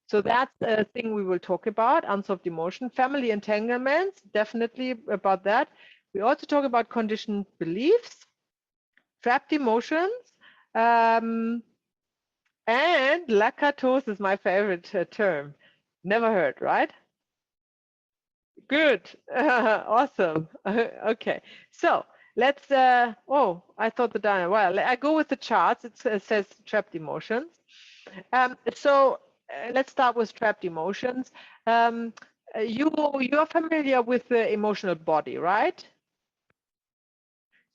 So that's the thing we will talk about, unsolved emotion, family entanglements, definitely about that. We also talk about conditioned beliefs, trapped emotions, and lactose is my favorite term. Never heard, right? Good. Awesome. Okay. So let's, oh, I thought the diagram. Well, I go with the charts. It says trapped emotions. So let's start with trapped emotions. You're familiar with the emotional body, right?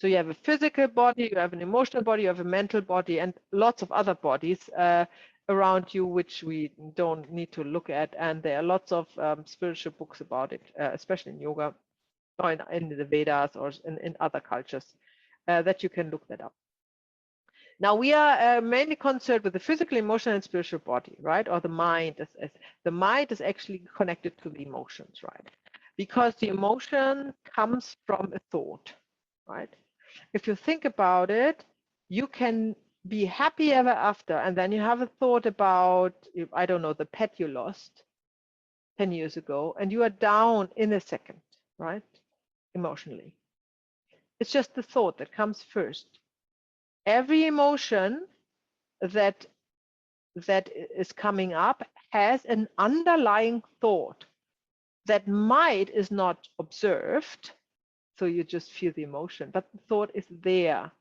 So you have a physical body, you have an emotional body, you have a mental body, and lots of other bodies around you, which we don't need to look at. And there are lots of spiritual books about it, especially in yoga, or in the Vedas, or in other cultures, that you can look that up. Now we are mainly concerned with the physical, emotional, and spiritual body, right? Or the mind. The mind is actually connected to the emotions, right? Because the emotion comes from a thought, right? If you think about it, you can be happy ever after, and then you have a thought about, I don't know, the pet you lost 10 years ago, and you are down in a second, right? Emotionally. It's just the thought that comes first. Every emotion that is coming up has an underlying thought that might is not observed, so you just feel the emotion, but the thought is there.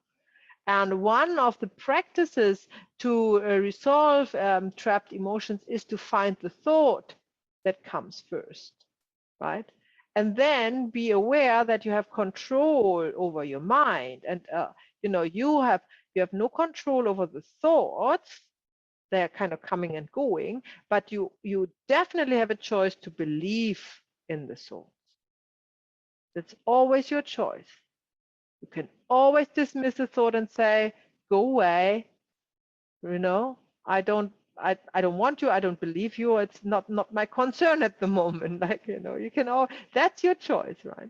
And one of the practices to resolve trapped emotions is to find the thought that comes first, right? And then be aware that you have control over your mind, and you have no control over the thoughts. They're kind of coming and going, but you definitely have a choice to believe in the thoughts. It's always your choice. You can always dismiss a thought and say, go away, I don't want you, I don't believe you, it's not my concern at the moment. Like, you can all, that's your choice, right?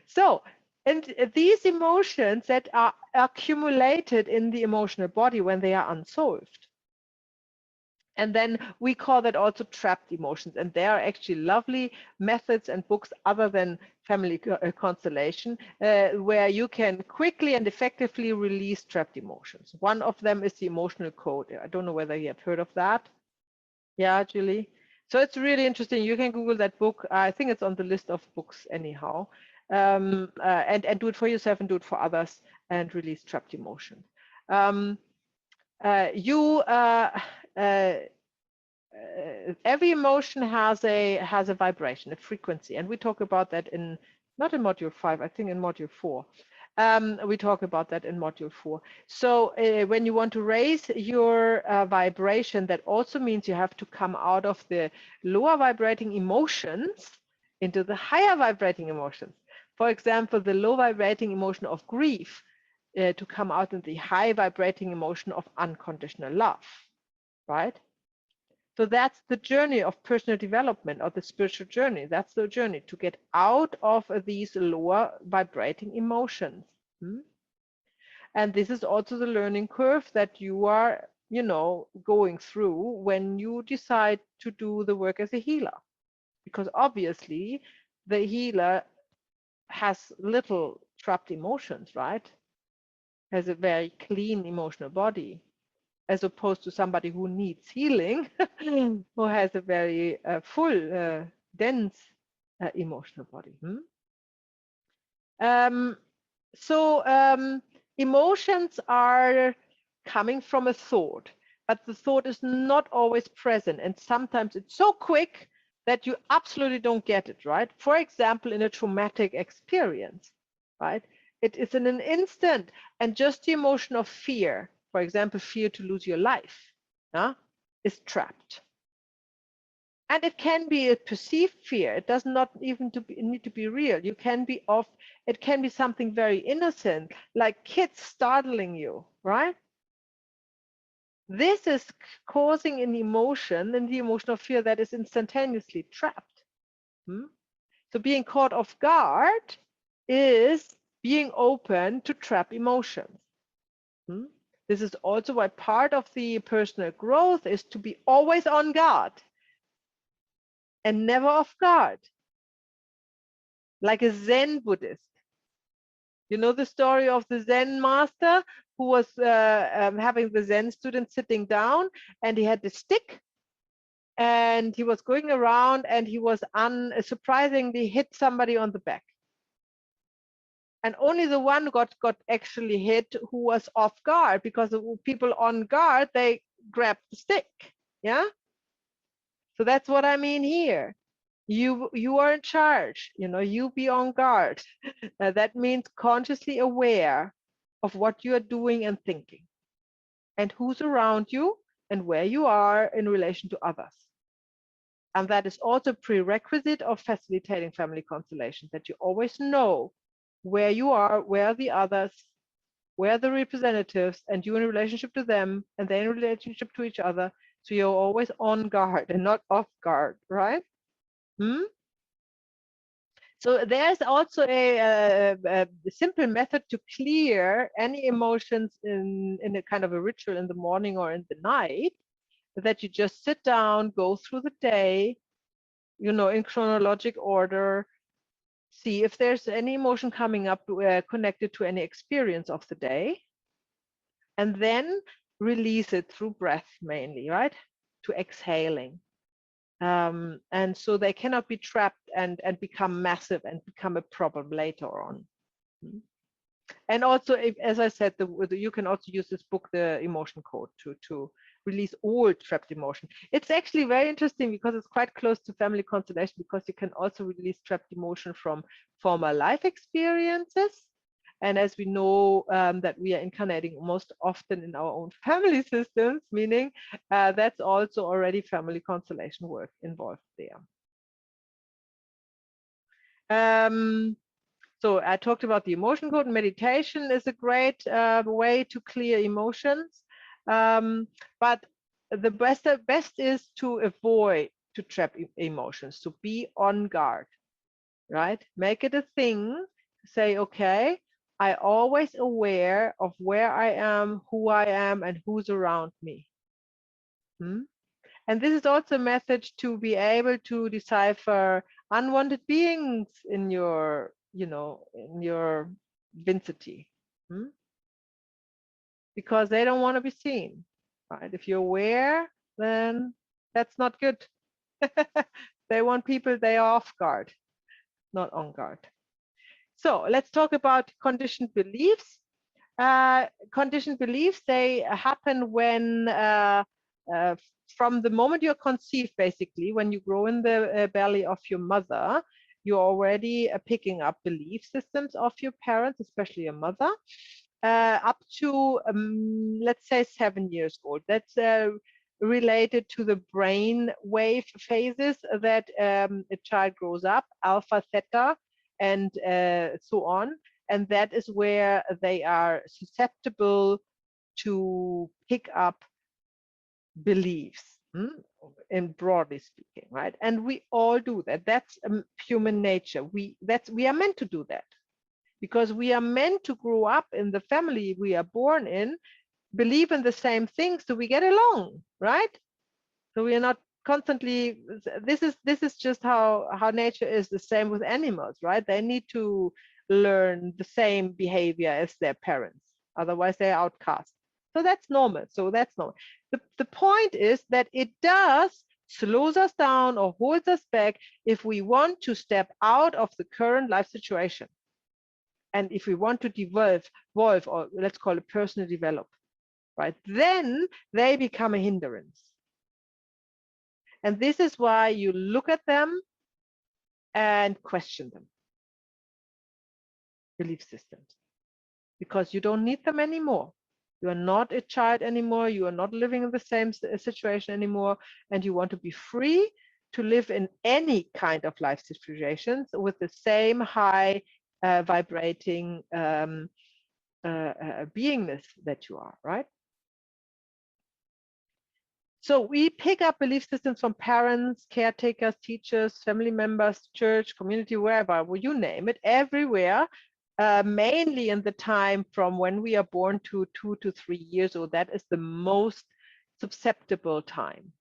So, and these emotions that are accumulated in the emotional body when they are unsolved, and then we call that also trapped emotions. And there are actually lovely methods and books other than family constellation where you can quickly and effectively release trapped emotions. One of them is the emotional code. I don't know whether you have heard of that. Yeah, Julie. So it's really interesting. You can Google that book. I think it's on the list of books anyhow. And do it for yourself and do it for others and release trapped emotion. Every emotion has a vibration, a frequency, and we talk about that in not in module 5, I think in module 4. We talk about that in module 4. So when you want to raise your vibration, that also means you have to come out of the lower vibrating emotions into the higher vibrating emotions. For example, the low vibrating emotion of grief to come out in the high vibrating emotion of unconditional love, right? So that's the journey of personal development, or the spiritual journey. That's the journey to get out of these lower vibrating emotions. And this is also the learning curve that you are, going through when you decide to do the work as a healer. Because obviously the healer has little trapped emotions, right? Has a very clean emotional body, as opposed to somebody who needs healing, who has a very full, dense emotional body. Emotions are coming from a thought, but the thought is not always present, and sometimes it's so quick that you absolutely don't get it, right? For example, in a traumatic experience, right? It is in an instant, and just the emotion of fear, for example, fear to lose your life, is trapped. And it can be a perceived fear. It does not even need to be real. You can be it can be something very innocent, like kids startling you, right? This is causing an emotion, and the emotion of fear that is instantaneously trapped. So being caught off guard is being open to trap emotions. This is also why part of the personal growth is to be always on guard and never off guard, like a Zen Buddhist. You know the story of the Zen master who was having the Zen student sitting down, and he had the stick, and he was going around, and he was surprisingly hit somebody on the back. And only the one got actually hit who was off guard, because the people on guard, they grabbed the stick. Yeah. So that's what I mean here. You are in charge, you be on guard. That means consciously aware of what you are doing and thinking, and who's around you and where you are in relation to others. And that is also a prerequisite of facilitating family constellations, that you always know where you are, where are the others, where are the representatives, and you in relationship to them, and they in relationship to each other. So you're always on guard and not off guard, right? So there's also a simple method to clear any emotions in a kind of a ritual in the morning or in the night, that you just sit down, go through the day, in chronologic order, see if there's any emotion coming up connected to any experience of the day, and then release it through breath mainly, right? To exhaling. And so they cannot be trapped and become massive and become a problem later on. And also, as I said, you can also use this book, The Emotion Code, to release all trapped emotion. It's actually very interesting because it's quite close to family constellation, because you can also release trapped emotion from former life experiences. And as we know that we are incarnating most often in our own family systems, meaning that's also already family constellation work involved there. So I talked about the emotion code. Meditation is a great way to clear emotions, but the best is to avoid to trap emotions, to be on guard, right? Make it a thing. Say, okay, I always aware of where I am, who I am, and who's around me. And this is also a method to be able to decipher unwanted beings in your, in your vicinity, because they don't want to be seen, right? If you're aware, then that's not good. They want people, they are off guard, not on guard. So let's talk about conditioned beliefs. Conditioned beliefs, they happen when from the moment you're conceived, basically, when you grow in the belly of your mother, you're already picking up belief systems of your parents, especially your mother, up to, let's say, 7 years old. That's related to the brain wave phases that a child grows up, alpha, theta, and so on. And that is where they are susceptible to pick up beliefs, in broadly speaking, right? And we all do that. That's human nature. We are meant to do that, because we are meant to grow up in the family we are born in, believe in the same things, so we get along, right? So we are not constantly, this is just how nature is. The same with animals, right? They need to learn the same behavior as their parents, otherwise they're outcast. So that's normal. The point is that it does slows us down or holds us back if we want to step out of the current life situation. and if we want to evolve, or let's call it personal develop, right, then they become a hindrance. And this is why you look at them and question them, belief systems, because you don't need them anymore. You are not a child anymore. You are not living in the same situation anymore. And you want to be free to live in any kind of life situations with the same high vibrating beingness that you are, right? So we pick up belief systems from parents, caretakers, teachers, family members, church, community, wherever, well, you name it, everywhere, mainly in the time from when we are born to 2 to 3 years old. That is the most susceptible time.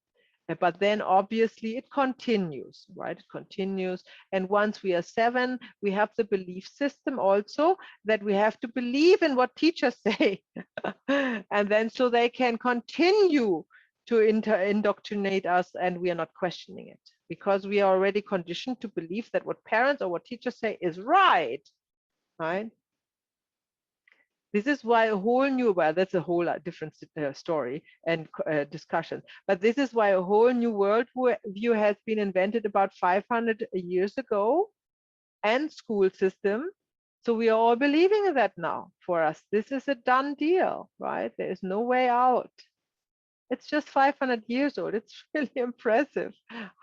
But then obviously it continues, right? It continues. And once we are 7, we have the belief system also that we have to believe in what teachers say. And then so they can continue to indoctrinate us, and we are not questioning it because we are already conditioned to believe that what parents or what teachers say is right, right? This is why a whole new, well, that's a whole different story and discussion, but this is why a whole new world view has been invented about 500 years ago, and school system. So we are all believing in that now. For us, this is a done deal, right? There is no way out. It's just 500 years old. It's really impressive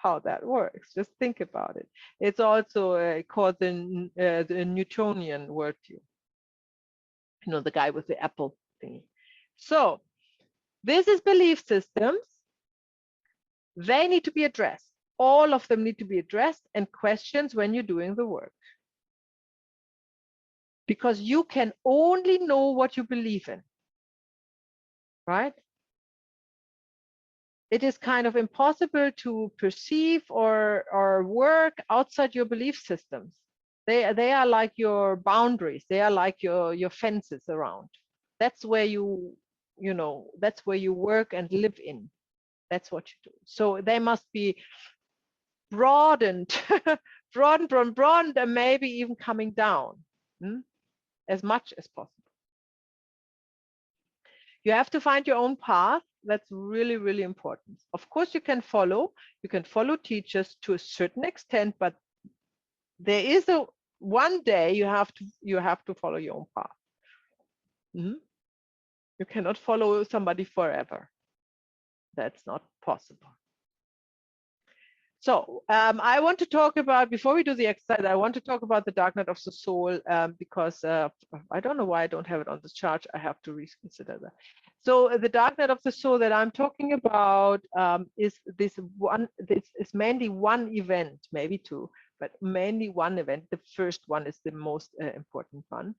how that works. Just think about it. It's also called the Newtonian worldview. You know, the guy with the apple thingy. So this is belief systems. They need to be addressed. All of them need to be addressed and questioned when you're doing the work. Because you can only know what you believe in, right? It is kind of impossible to perceive or work outside your belief systems. They are like your boundaries. They are like your fences around. That's where you know, that's where you work and live in. That's what you do. So they must be broadened, broadened, and maybe even coming down as much as possible. You have to find your own path. That's really, really important. Of course, you can follow teachers to a certain extent, but there is one day you have to follow your own path. You cannot follow somebody forever. That's not possible. So I want to talk about, before we do the exercise, I want to talk about the dark night of the soul, because I don't know why I don't have it on the chart. I have to reconsider that. So the dark night of the soul that I'm talking about is mainly one event, maybe two, but mainly one event. The first one is the most important one.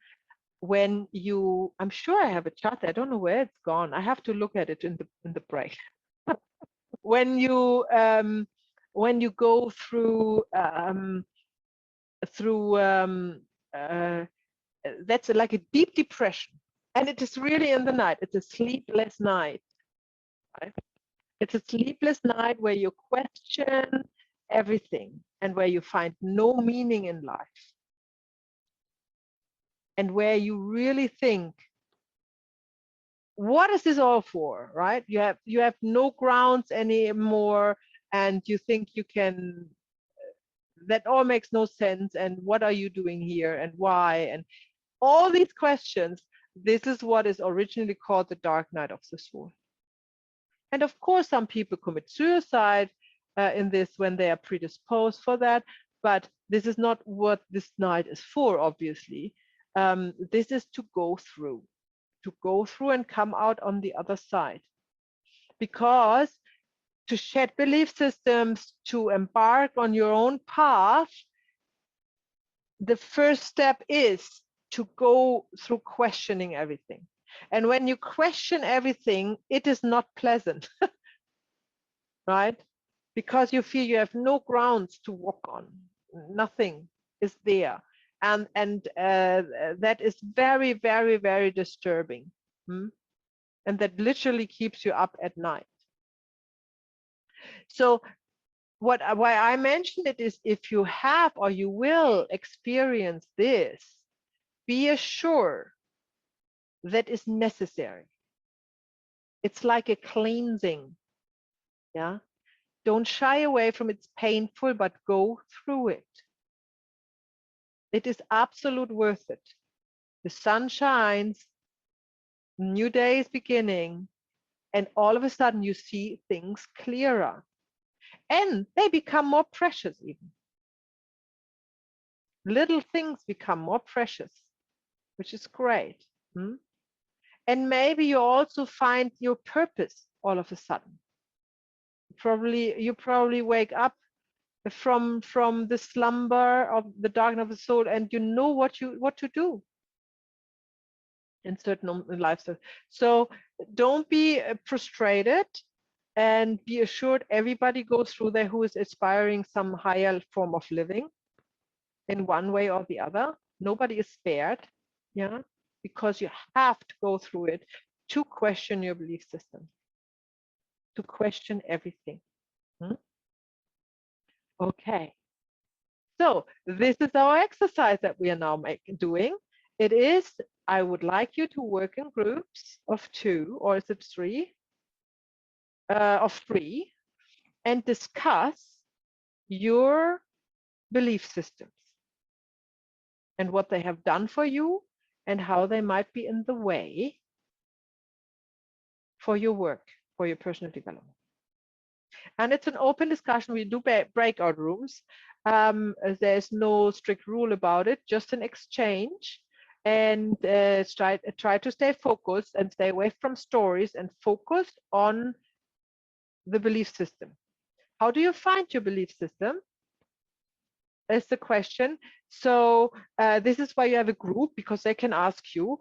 When you, I'm sure I have a chart. I don't know where it's gone. I have to look at it in the break. When you go through that's like a deep depression, and it is really in the night. It's a sleepless night, right? It's a sleepless night where you question everything and where you find no meaning in life, and where you really think, what is this all for, right? You have no grounds anymore, and you think you can, that all makes no sense, and what are you doing here, and why, and all these questions. This is what is originally called the dark night of the soul. And of course, some people commit suicide in this when they are predisposed for that, but this is not what this night is for, obviously. This is to go through and come out on the other side. Because to shed belief systems, to embark on your own path, the first step is to go through questioning everything. And when you question everything, it is not pleasant, right? Because you feel you have no grounds to walk on. Nothing is there. And that is very, very, very disturbing. And that literally keeps you up at night. So why I mentioned it is, if you have or you will experience this, be assured that is necessary. It's like a cleansing. Yeah. Don't shy away from it's painful, but go through it. It is absolute worth it. The sun shines, new day is beginning, and all of a sudden you see things clearer. And they become more precious even. Little things become more precious, which is great. And maybe you also find your purpose all of a sudden. You probably wake up from the slumber of the darkness of the soul, and you know what to do in certain lifestyles. So don't be frustrated, and be assured everybody goes through there who is aspiring some higher form of living in one way or the other. Nobody is spared, yeah, because you have to go through it to question your belief system, to question everything. Okay, so this is our exercise that we are now doing. It is, I would like you to work in groups of 2, or is it 3? Of 3, and discuss your belief systems and what they have done for you and how they might be in the way for your work, for your personal development. And it's an open discussion. We do breakout rooms. There's no strict rule about it, just an exchange. And try to stay focused and stay away from stories and focus on the belief system. How do you find your belief system? Is the question. So this is why you have a group, because they can ask you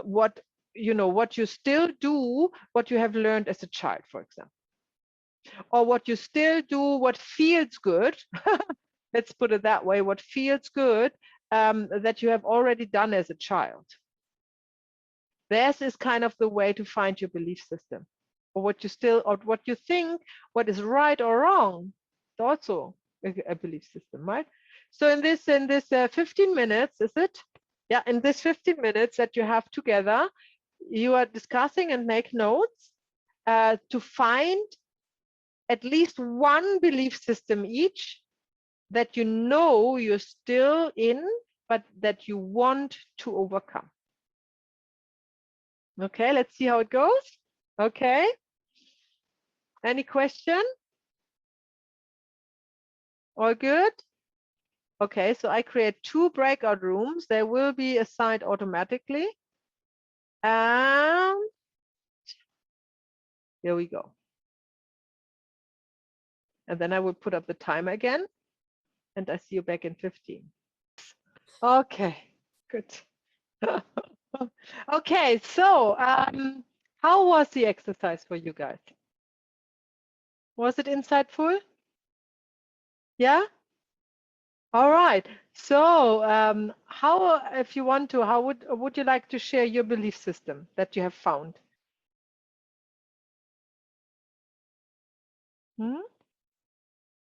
what you still do, what you have learned as a child, for example, or what you still do, what feels good. Let's put it that way. What feels good that you have already done as a child. This is kind of the way to find your belief system, or what you think, what is right or wrong. It's also a belief system, right? So in this 15 minutes, is it? Yeah, in this 15 minutes that you have together, you are discussing and make notes to find at least one belief system each that you know you're still in, but that you want to overcome. Okay, let's see how it goes. Okay. Any question? All good? Okay, so I create 2 breakout rooms. They will be assigned automatically. And here we go. And then I will put up the timer again. And I see you back in 15. Okay, good. Okay, so how was the exercise for you guys? Was it insightful? Yeah? All right. So how, if you want to, how would you like to share your belief system that you have found?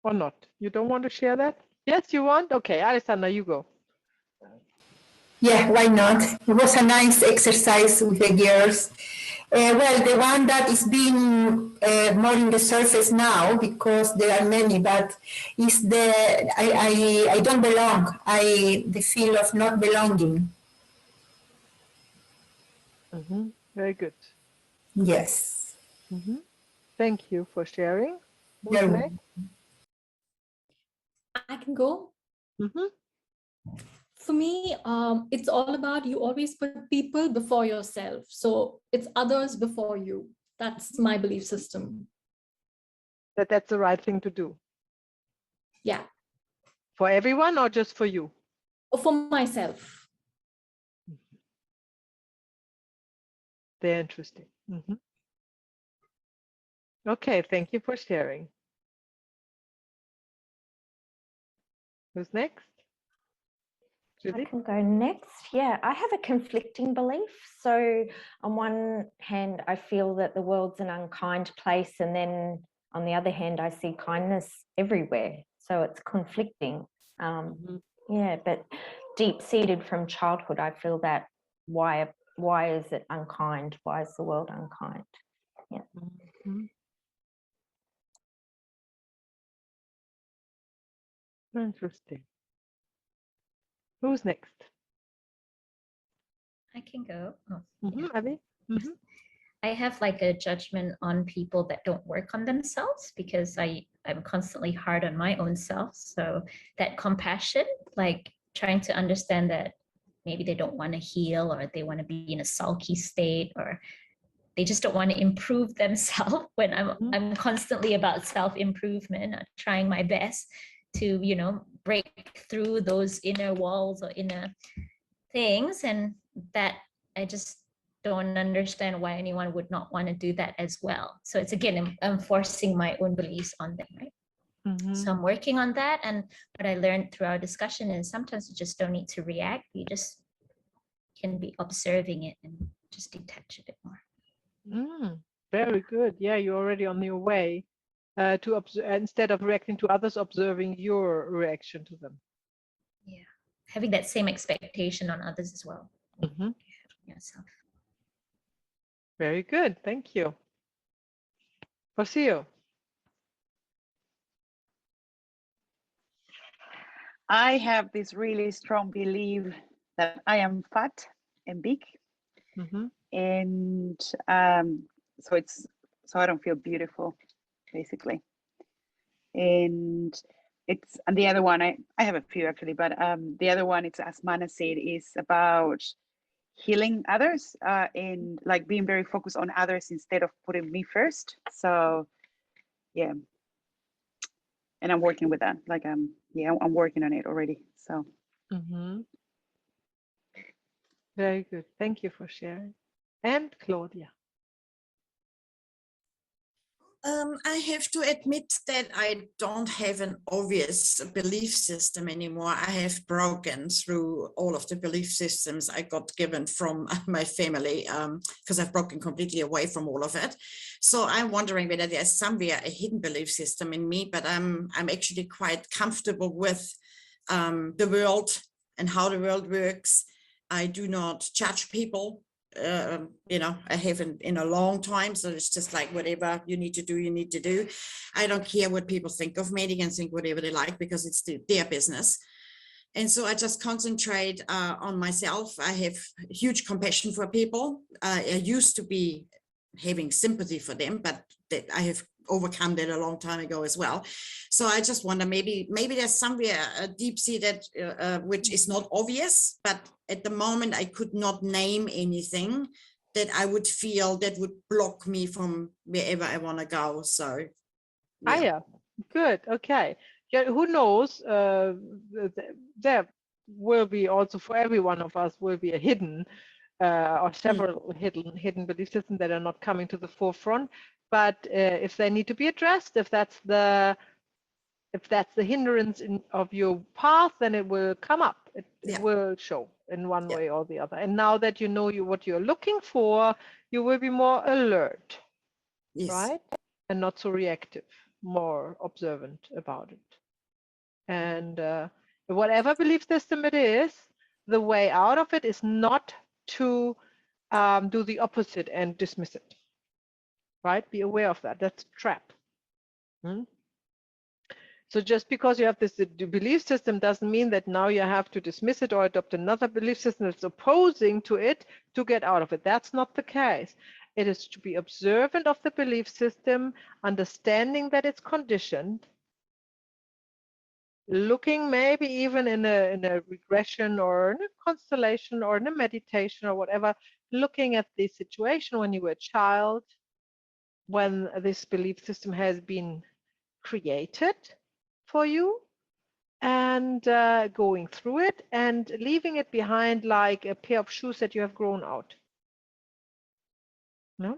Or not? You don't want to share that? Yes, you want? Okay, Alessandra, you go. Yeah, why not? It was a nice exercise with the girls. Well, the one that is being more in the surface now, because there are many, but is I don't belong. The feel of not belonging. Very good. Yes. Thank you for sharing. Who's Yeah. next? I can go. For me, it's all about you always put people before yourself. So it's others before you. That's my belief system. That's the right thing to do. Yeah. For everyone or just for you? For myself. They're interesting. Okay, thank you for sharing. Who's next? I can go next. Yeah, I have a conflicting belief. So on one hand, I feel that the world's an unkind place, and then on the other hand, I see kindness everywhere. So it's conflicting. Yeah, but deep-seated from childhood. I feel that why is it unkind? Why is the world unkind? Yeah. Interesting. Who's next? I can go. Oh, Abby? I have like a judgment on people that don't work on themselves because I'm constantly hard on my own self. So that compassion, like trying to understand that maybe they don't want to heal, or they want to be in a sulky state, or they just don't want to improve themselves, when I'm constantly about self-improvement, trying my best to, you know, break through those inner walls or inner things, and that I just don't understand why anyone would not want to do that as well. So it's, again, I'm forcing my own beliefs on them, right? So I'm working on that. And what I learned through our discussion is sometimes you just don't need to react. You just can be observing it and just detach a bit more. Very good. Yeah, you're already on your way to observe, instead of reacting to others, observing your reaction to them. Yeah, having that same expectation on others as well. Yourself. Very good. Thank you. Rocio. I have this really strong belief that I am fat and big, and so I don't feel beautiful, basically. And the other one, I have a few actually, but the other one, it's, as Mana said, is about healing others and like being very focused on others instead of putting me first. So yeah, and I'm working with that. Like I'm working on it already. So very good. Thank you for sharing. And Claudia. I have to admit that I don't have an obvious belief system anymore. I have broken through all of the belief systems I got given from my family, because I've broken completely away from all of it. So I'm wondering whether there's somewhere a hidden belief system in me, but I'm actually quite comfortable with the world and how the world works. I do not judge people. You know, I haven't in a long time, so it's just like whatever you need to do, you need to do. I don't care what people think of me. They can think whatever they like because it's their business. And so I just concentrate on myself. I have huge compassion for people. I used to be having sympathy for them, but I have overcome that a long time ago as well. So I just wonder, maybe there's somewhere a deep seated, which is not obvious, but at the moment I could not name anything that I would feel that would block me from wherever I want to go. So yeah. Good. Okay. Yeah, who knows? There will be also, for every one of us, will be a hidden or several hidden belief systems that are not coming to the forefront. But if they need to be addressed, if that's the hindrance of your path, then it will come up. It will show in one way or the other. And now that you know what you're looking for, you will be more alert, right? And not so reactive, more observant about it. And whatever belief system it is, the way out of it is not to do the opposite and dismiss it, right? Be aware of that. That's a trap. So just because you have this belief system doesn't mean that now you have to dismiss it or adopt another belief system that's opposing to it to get out of it. That's not the case. It is to be observant of the belief system, understanding that it's conditioned, looking maybe even in a regression or in a constellation or in a meditation or whatever, looking at the situation when you were a child, when this belief system has been created for you, and going through it and leaving it behind like a pair of shoes that you have grown out. No?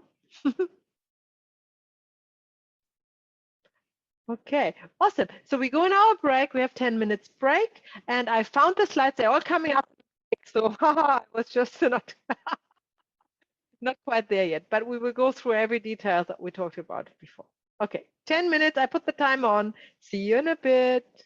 Okay, awesome. So we go in our break. We have 10 minutes break, and I found the slides. They're all coming up. So I was just not quite there yet, but we will go through every detail that we talked about before. Okay, 10 minutes. I put the time on. See you in a bit.